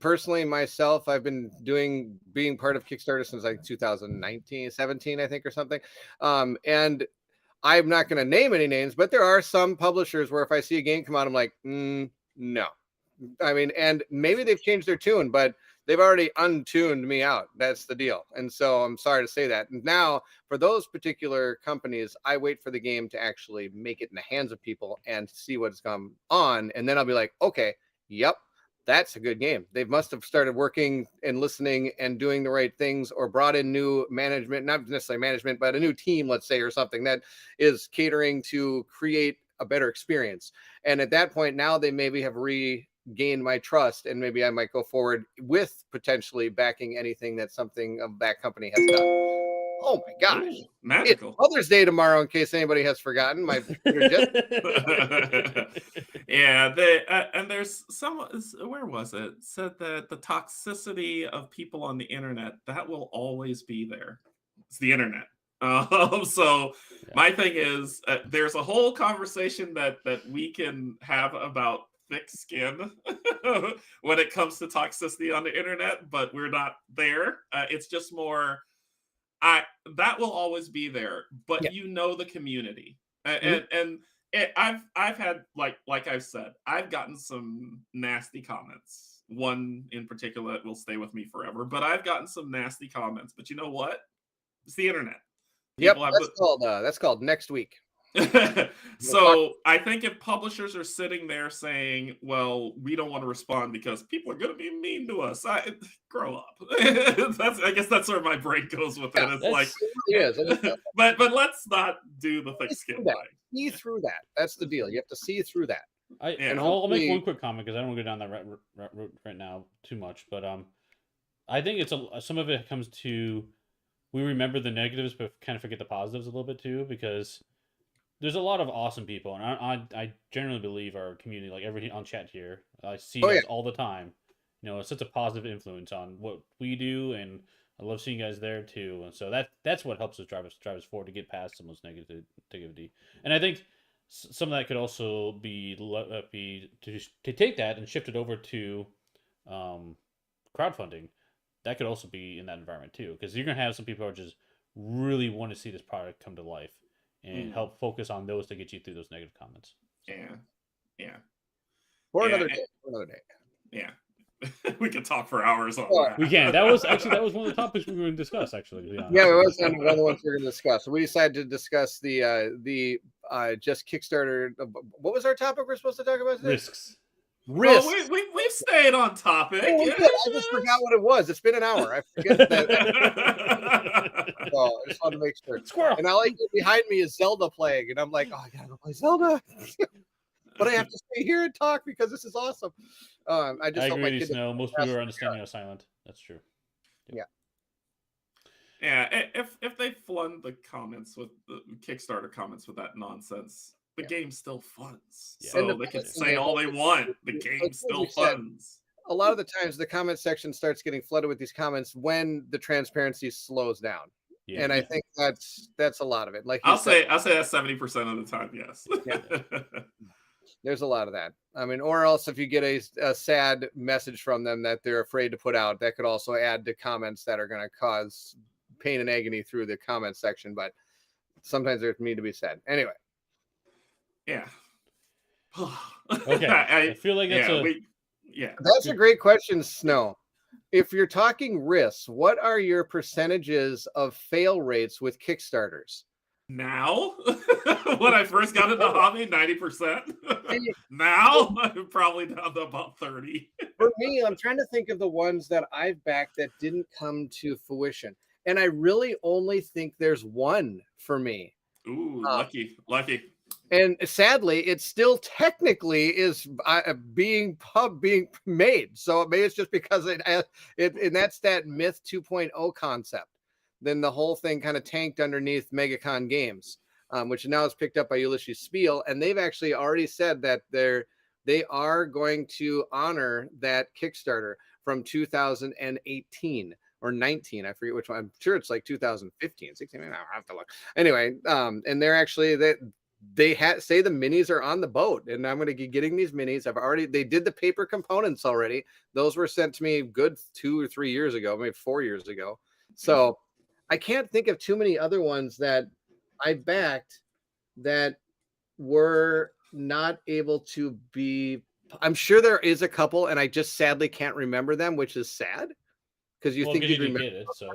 Personally myself, I've been being part of Kickstarter since like 2019, 17, I think, or something. And I'm not going to name any names, but there are some publishers where if I see a game come out, I'm like, no. And maybe they've changed their tune, but they've already untuned me out. That's the deal. And so I'm sorry to say that. And now for those particular companies, I wait for the game to actually make it in the hands of people and see what's come on. And then I'll be like, okay, yep, that's a good game. They must have started working and listening and doing the right things, or brought in new management, not necessarily management, but a new team, let's say, or something that is catering to create a better experience. And at that point, now they maybe have regained my trust, and maybe I might go forward with potentially backing anything that something of that company has done. Oh my gosh. Ooh, magical. It's Mother's Day tomorrow, in case anybody has forgotten. My yeah, and there's where was it? Said that the toxicity of people on the internet, that will always be there. It's the internet. So my thing is, there's a whole conversation that we can have about thick skin when it comes to toxicity on the internet, but we're not there. It's just more, that will always be there, but you know the community, and I've had, like I've said, I've gotten some nasty comments. One in particular that will stay with me forever, but I've gotten some nasty comments. But you know what? It's the internet. That's called next week. So I think if publishers are sitting there saying, well, we don't want to respond because people are going to be mean to us, grow up. I guess that's where my brain goes with it. It's like, but let's not do the thick skin thing. See through that. That's the deal. You have to see through that. I'll make one quick comment because I don't want to go down that route right now too much. But I think some of it comes to, we remember the negatives but kind of forget the positives a little bit too, because there's a lot of awesome people, and I generally believe our community, like everything on chat here, I see this all the time. It's such a positive influence on what we do, and I love seeing you guys there too. And so that's what helps us drive us forward to get past some of those negativity. And I think some of that could also be to take that and shift it over to crowdfunding. That could also be in that environment too, because you're gonna have some people who just really want to see this product come to life and help focus on those to get you through those negative comments. Yeah. For another day. Yeah. We could talk for hours on that. We can. That was one of the topics we were going to discuss, actually. Yeah, it was one of the ones we were going to discuss. So we decided to discuss the just Kickstarter. What was our topic we're supposed to talk about today? Risk. Well, we've stayed on topic. Oh, I just forgot what it was. It's been an hour. I forget that. So I just wanted to make sure. Squirrel. And all I get behind me is Zelda playing, and I'm like, oh, I gotta go play Zelda. But I have to stay here and talk because this is awesome. I just agree with you, Snow. Most people are understanding us silent. That's true. Yeah. Yeah, if they flood the comments with the Kickstarter comments with that nonsense, the game still funds. Yeah. So they can say all they want. The game still funds. A lot of the times the comment section starts getting flooded with these comments when the transparency slows down. Yeah. And I think that's a lot of it. Like I'll say that's 70% of the time, yes. Yeah. There's a lot of that. I mean, or else if you get a sad message from them that they're afraid to put out, that could also add to comments that are going to cause pain and agony through the comment section. But sometimes there's need to be said. Anyway. Yeah. Okay. I feel like that's That's a great question, Snow. If you're talking risks, what are your percentages of fail rates with Kickstarters? Now, when I first got into hobby, 90%. Now, I'm probably down to about 30. For me, I'm trying to think of the ones that I've backed that didn't come to fruition. And I really only think there's one for me. Ooh, lucky. And sadly, it still technically is being made. So maybe it's just because and that's that Myth 2.0 concept. Then the whole thing kind of tanked underneath MegaCon Games, which now is picked up by Ulysses Spiel, and they've actually already said that they are going to honor that Kickstarter from 2018 or 19. I forget which one. I'm sure it's like 2015, 16. I have to look. Anyway, and they're actually they say the minis are on the boat, and I'm going to be getting these minis. They did the paper components already. Those were sent to me good 2 or 3 years ago, maybe 4 years ago. So I can't think of too many other ones that I backed that were not able to be. I'm sure there is a couple, and I just sadly can't remember them, which is sad because you think you'd remember get it. So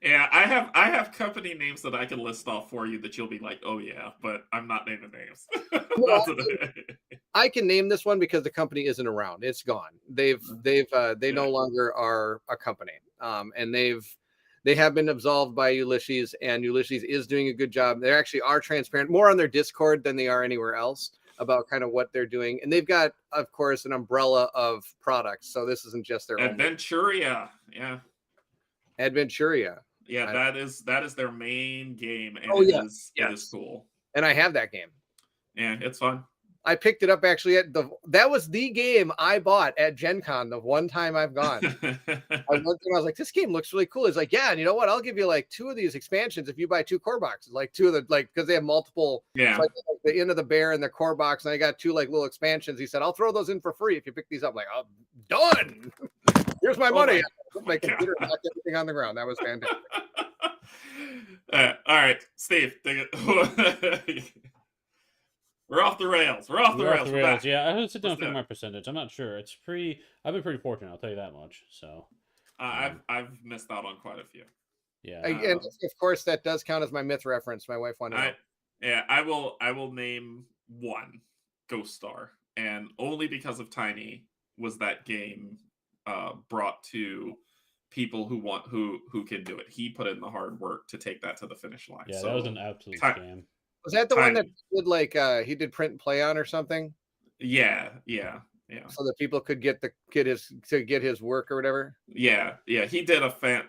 yeah, I have company names that I can list off for you that you'll be like, oh yeah, but I'm not naming names. Well, I can name this one because the company isn't around. It's gone. They no longer are a company, and they have been absolved by Ulysses, and Ulysses is doing a good job. They actually are transparent more on their Discord than they are anywhere else about kind of what they're doing. And they've got, of course, an umbrella of products. So this isn't just their Adventuria. Yeah. Adventuria. Yeah, that is their main game. And it is cool. And I have that game. Yeah, it's fun. I picked it up actually that was the game I bought at Gen Con the one time I've gone. I was like, this game looks really cool. He's like, yeah, and you know what? I'll give you like 2 of these expansions if you buy 2 core boxes, like 2 of the because they have multiple. Yeah. Like the End of the Bear and the core box, and I got 2 like little expansions. He said, I'll throw those in for free if you pick these up. I'm like, oh, done. Here's my money. My computer knocked everything on the ground. That was fantastic. All right, Steve, take it. We're off the rails. We're off the rails. Yeah, I have to sit down and figure my percentage. I'm not sure. I've been pretty fortunate. I'll tell you that much. So I've missed out on quite a few. Yeah, and of course that does count as my myth reference. My wife wanted to know. Yeah, I will name one, Ghost Star, and only because of Tiny was that game brought to people who can do it. He put in the hard work to take that to the finish line. Yeah, so that was an absolute scam. Was that the one that did like he did print and play on or something? Yeah. So that people could get his work or whatever. Yeah. He did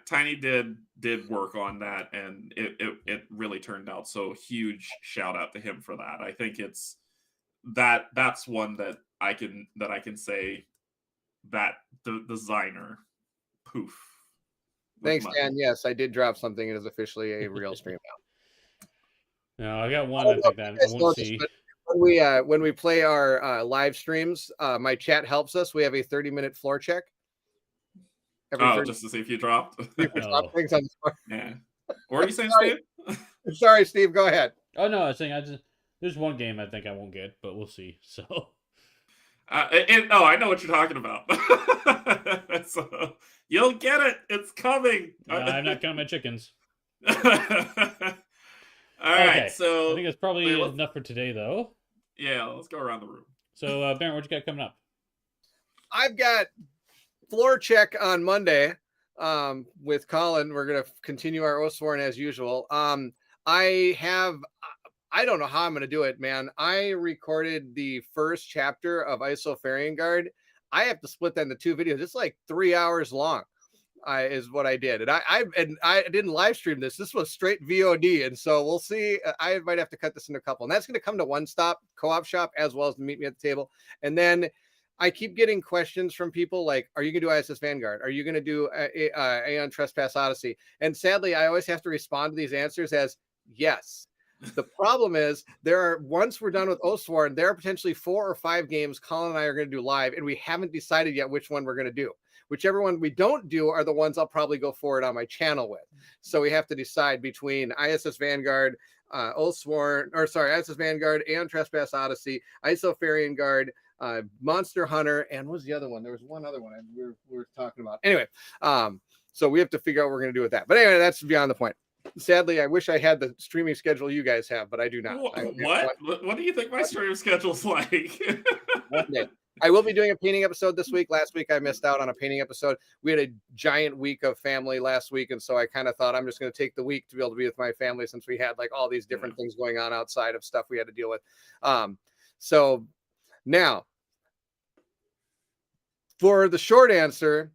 Tiny did work on that, and it really turned out. So huge shout out to him for that. I think it's that's one that I can say that the designer poof. Thanks, Dan. Yes, I did drop something. It is officially a real stream now. No, I got one. I think that I won't see. When we play our live streams, my chat helps us. We have a 30-minute floor check. Just to see if you dropped. Drop things on the floor. Yeah. What are you saying, Steve? Sorry, Steve. Go ahead. Oh no, I was saying there's one game I think I won't get, but we'll see. So. I know what you're talking about. So, you'll get it. It's coming. I'm not counting my chickens. All right, so I think that's probably enough for today, though. Yeah, let's go around the room. So, Bairnt, what you got coming up? I've got floor check on Monday with Colin. We're going to continue our Oathsworn as usual. I don't know how I'm going to do it, man. I recorded the first chapter of ISO Farian Guard. I have to split that into 2 videos. It's like 3 hours long. Is what I did, and I didn't live stream this. This was straight VOD, and so we'll see. I might have to cut this into a couple, and that's going to come to One Stop Co-op Shop as well as Meet Me at the Table. And then I keep getting questions from people like, "Are you going to do ISS Vanguard? Are you going to do Aeon Trespass Odyssey?" And sadly, I always have to respond to these answers as yes. The problem is once we're done with Oathsworn, there are potentially 4 or 5 games Colin and I are going to do live, and we haven't decided yet which one we're going to do. Whichever one we don't do are the ones I'll probably go forward on my channel with. So we have to decide between ISS Vanguard, Oathsworn, or sorry, ISS Vanguard, Aeon Trespass Odyssey, ISO Farian Guard, Monster Hunter, and what was the other one? There was one other one we were talking about. Anyway, so we have to figure out what we're going to do with that. But anyway, that's beyond the point. Sadly, I wish I had the streaming schedule you guys have, but I do not. What do you think my stream schedule's like? One day. I will be doing a painting episode this week. Last week I missed out on a painting episode. We had a giant week of family last week, and so I kind of thought I'm just going to take the week to be able to be with my family since we had like all these different things going on outside of stuff we had to deal with. So now for the short answer,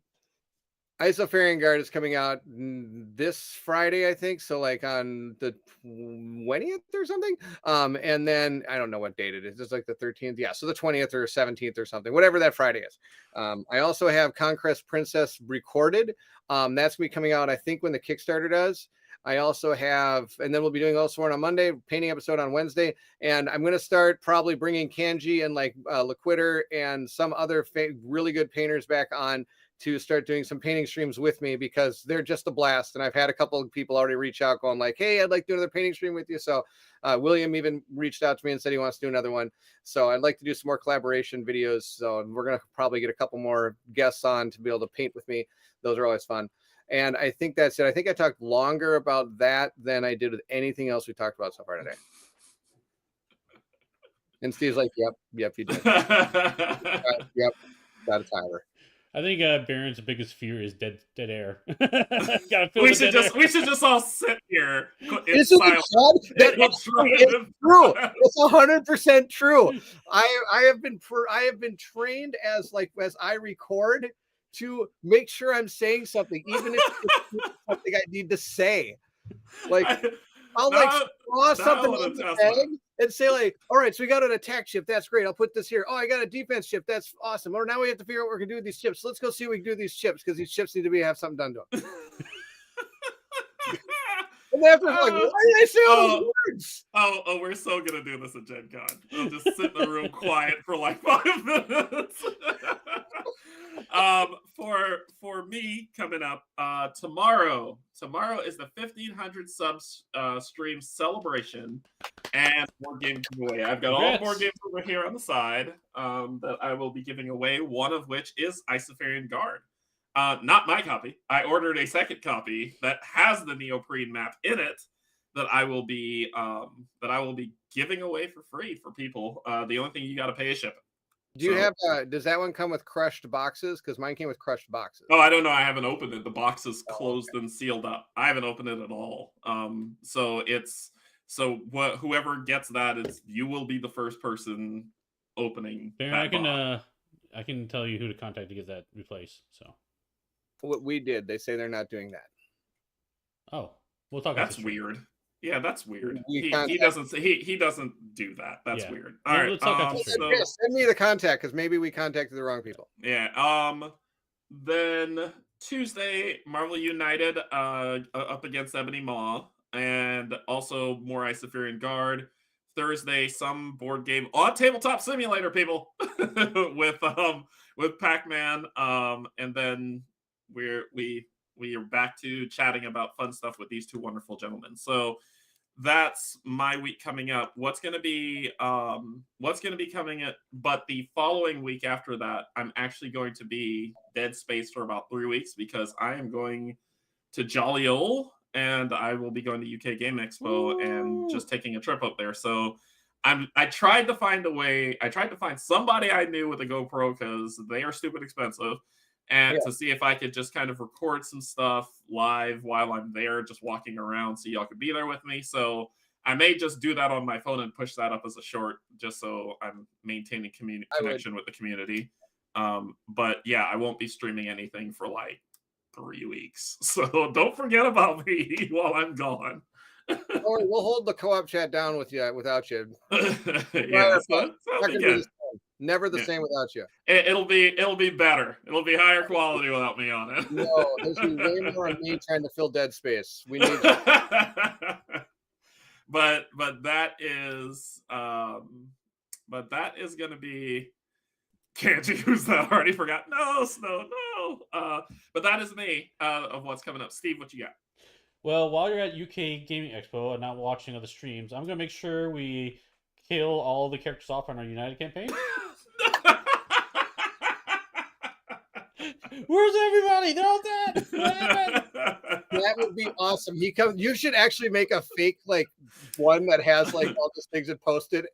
ISO Farian Guard is coming out this Friday, I think. So like on the 20th or something. And then I don't know what date it is. It's like the 13th. Yeah. So the 20th or 17th or something, whatever that Friday is. I also have Conquest Princess recorded. That's going to be coming out, I think, when the Kickstarter does. I also have, and then we'll be doing Oathsworn on Monday, painting episode on Wednesday. And I'm going to start probably bringing Canje and like Liquitter and some other really good painters back on to start doing some painting streams with me because they're just a blast. And I've had a couple of people already reach out going like, hey, I'd like to do another painting stream with you. So William even reached out to me and said he wants to do another one. So I'd like to do some more collaboration videos. So we're going to probably get a couple more guests on to be able to paint with me. Those are always fun. And I think that's it. I think I talked longer about that than I did with anything else we talked about so far today. And Steve's like, yep, you did. Yep, got a timer. I think Bairnt's biggest fear is dead air. We should just all sit here in silence. It's true. It's 100% true. I have been trained as I record to make sure I'm saying something, even if it's something I need to say. Like I'll draw something on the bag and say like, all right, so we got an attack chip. That's great. I'll put this here. Oh, I got a defense chip. That's awesome. Or now we have to figure out what we're gonna do with these chips. So let's go see what we can do with these chips because these chips need to have something done to them. And after like, why did I say all those words? Oh, we're so gonna do this at Gen Con. I'll just sit in the room quiet for like 5 minutes. For me coming up tomorrow is the 1,500 subs stream celebration and board game giveaway. I've got all the board games over here on the side that I will be giving away, one of which is ISO Farian Guard. Not my copy. I ordered a second copy that has the neoprene map in it that I will be giving away for free for people. The only thing you got to pay is shipping. Do you have? Does that one come with crushed boxes? Because mine came with crushed boxes. Oh, I don't know. I haven't opened it. The box is closed and sealed up. I haven't opened it at all. Whoever gets that, you will be the first person opening. Bairnt, I can tell you who to contact to get that replaced. So what we did, they say they're not doing that. Oh, we'll talk. That's weird. Yeah, that's weird. He doesn't do that. That's weird. All right. Send me the contact because maybe we contacted the wrong people. Yeah. Then Tuesday, Marvel United up against Ebony Maw, and also more ISO Farian Guard. Thursday, some board game on Tabletop Simulator, people, with Pac-Man. And then we are back to chatting about fun stuff with these two wonderful gentlemen. So that's my week coming up. What's going to be coming up? But the following week after that, I'm actually going to be dead space for about 3 weeks because I am going to Jolly Ol' and I will be going to UK Game Expo and just taking a trip up there. So I tried to find a way. I tried to find somebody I knew with a GoPro because they are stupid expensive, and to see if I could just kind of record some stuff live while I'm there, just walking around, so y'all could be there with me. So I may just do that on my phone and push that up as a short, just so I'm maintaining connection with the community. But yeah, I won't be streaming anything for like 3 weeks, so don't forget about me while I'm gone. Or we'll hold the co-op chat down with you without you. Yeah, so that'll be good. Never the same without you. It'll be better. It'll be higher quality without me on it. No, there's way more on me trying to fill dead space. We need you. but that is going to be Canje, who's that? Already forgot. No, Snow, no. But that is me of what's coming up. Steve, what you got? Well, while you're at UK Gaming Expo and not watching other streams, I'm gonna make sure we kill all the characters off on our United campaign. Where's everybody? They're all dead. What happened? That would be awesome. You should actually make a fake one that has all these things and post it.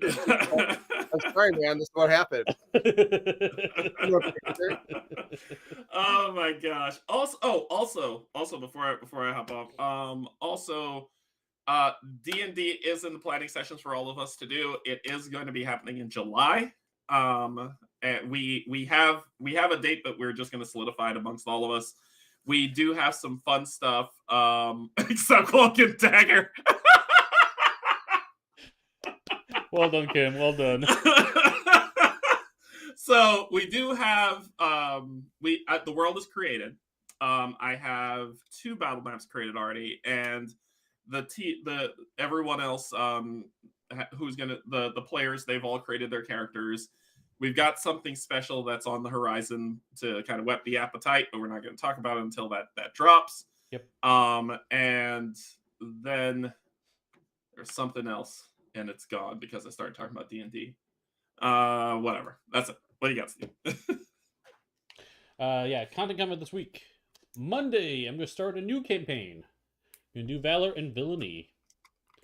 I'm sorry, man. This is what happened. Oh my gosh. Also, before I hop off, D&D is in the planning sessions for all of us to do. It is going to be happening in July. And we have a date, but we're just going to solidify it amongst all of us. We do have some fun stuff, except Cloak and Dagger. Well done, Kim. Well done. So we do have the world is created. I have 2 battle maps created already, and everyone else who's gonna the players, they've all created their characters. We've got something special that's on the horizon to kind of whet the appetite, but we're not going to talk about it until that drops. Yep. And then there's something else, and it's gone because I started talking about D&D. Whatever. That's it. What do you got, Steve? Yeah, content coming this week. Monday, I'm going to start a new campaign. I'm going to do Valor and Villainy.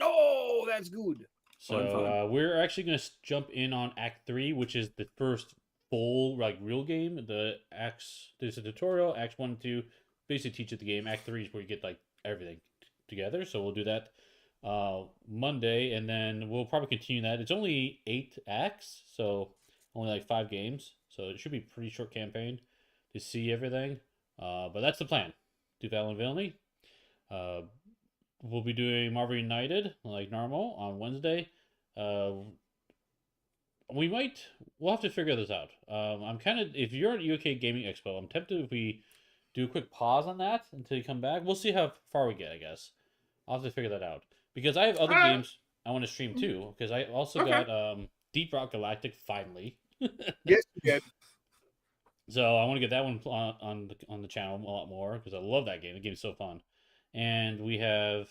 Oh, that's good. So we're actually going to jump in on Act 3, which is the first full real game. There's a tutorial. Acts 1 and 2 basically teach you the game. Act 3 is where you get everything together. So we'll do that Monday, and then we'll probably continue that. It's only 8 acts, so only 5 games. So it should be a pretty short campaign to see everything. But that's the plan. Do Valor and Villainy. We'll be doing Marvel United like normal on Wednesday. We'll have to figure this out. If you're at UK Gaming Expo, I'm tempted if we do a quick pause on that until you come back. We'll see how far we get, I guess. I'll have to figure that out. Because I have other games I want to stream too. Because I also got Deep Rock Galactic finally. Yes, you did. So I want to get that one on the channel a lot more because I love that game. The game's so fun. And we have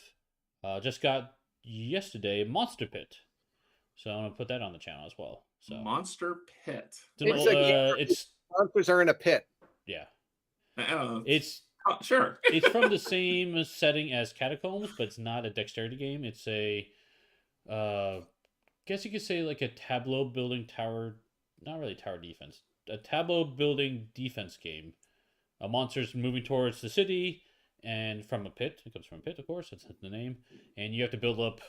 just got yesterday Monster Pit, so I'm gonna put that on the channel as well. So Monster Pit. It's monsters are in a pit. Yeah, it's sure. It's from the same setting as Catacombs, but it's not a dexterity game. It's a, guess you could say a tableau building tower, not really tower defense, a tableau building defense game. Monsters moving towards the city. And from a pit. It comes from a pit, of course. That's the name. And you have to build up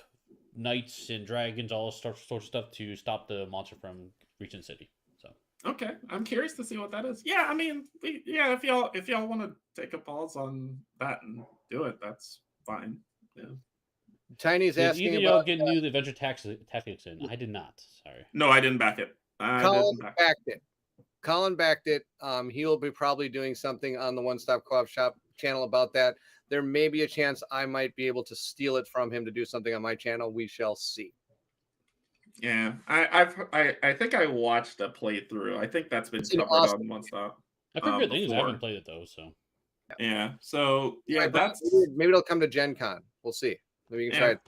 knights and dragons, all sorts of stuff to stop the monster from reaching the city. So okay, I'm curious to see what that is. Yeah, I mean, if y'all want to take a pause on that and do it, that's fine. Yeah. Tiny's asking either y'all get new adventure tactics in. I did not. Sorry. No, I didn't back it. Colin backed it. He will be probably doing something on the One Stop Co-op Shop channel about that. There may be a chance I might be able to steal it from him to do something on my channel. We shall see. Yeah, I think I watched a playthrough. I think that's been covered on One Stop. I heard things. I haven't played it though, so yeah. So yeah, maybe it'll come to Gen Con. We'll see. Maybe you can try it.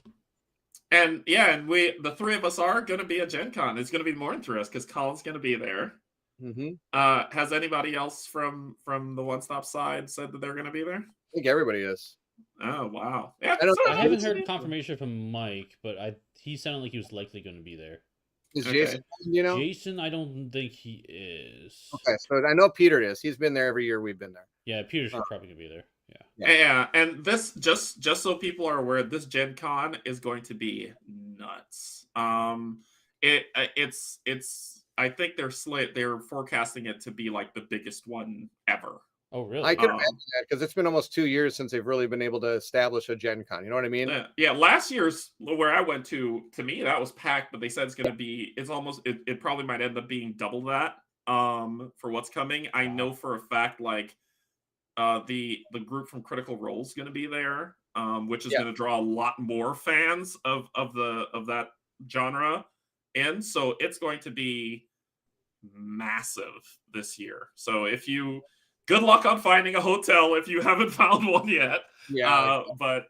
And the 3 of us are going to be at Gen Con. It's going to be more interesting because Colin's going to be there. Mm-hmm. Has anybody else from the One Stop side said that they're going to be there? I think everybody is. Oh wow! Yeah, I haven't heard confirmation from Mike, but he sounded like he was likely going to be there. Is Jason? You know, Jason, I don't think he is. Okay, so I know Peter is. He's been there every year we've been there. Yeah, Peter's probably gonna be there. Yeah, and this just so people are aware, this Gen Con is going to be nuts. It's I think they're forecasting it to be like the biggest one ever. Oh, really? I can imagine that because it's been almost 2 years since they've really been able to establish a Gen Con. You know what I mean? Yeah. Last year's where I went to me that was packed, but they said it's going to be. It's almost. It probably might end up being double that. For what's coming, I know for a fact like the group from Critical Role is going to be there, which is going to draw a lot more fans of that genre, and so it's going to be massive this year. So good luck on finding a hotel if you haven't found one yet. Yeah, but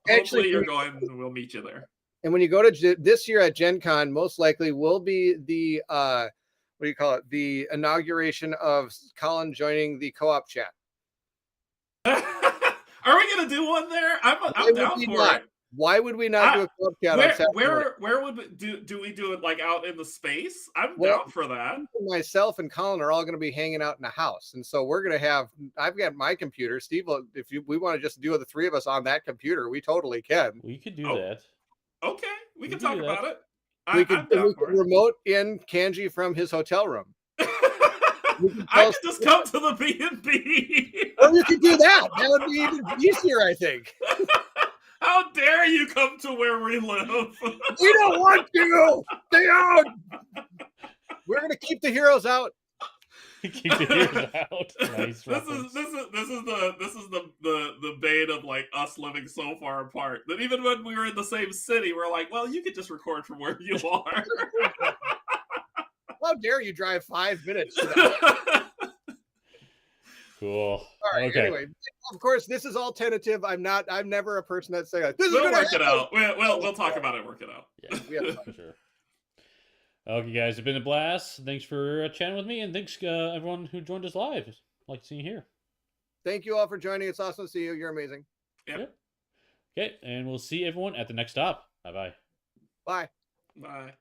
actually, hopefully we'll meet you there. And when you go to this year at Gen Con, most likely will be the what do you call it? The inauguration of Colin joining the co-op chat. Are we gonna do one there? I'm down for it. Why would we not do a co-op chat? Where would we do we do it like out in the space? I'm down for that. Myself and Colin are all going to be hanging out in the house, and so we're going to have. I've got my computer. Steve, if we want to just do the three of us on that computer, we totally can. We could do that. Okay, we can talk about it. We could remote in Canje from his hotel room. I could just come to the B&B. Or you could do that. That would be even easier, I think. How dare you come to where we live? We don't want to. Stay out. We're going to keep the heroes out. Keep the heroes out. Nice. This is the bane of like us living so far apart that even when we were in the same city, we're like, well, you could just record from where you are. How dare you drive 5 minutes? Cool. All right. Okay. Anyway, of course, this is all tentative. I'm never a person that say like, this we'll work it out. We'll talk about it. Work it out. Yeah, for sure. Okay, guys, it's been a blast. Thanks for chatting with me, and thanks everyone who joined us live. Like seeing you here. Thank you all for joining. It's awesome to see you. You're amazing. Yep. Okay, and we'll see everyone at the next stop. Bye-bye. Bye. Bye.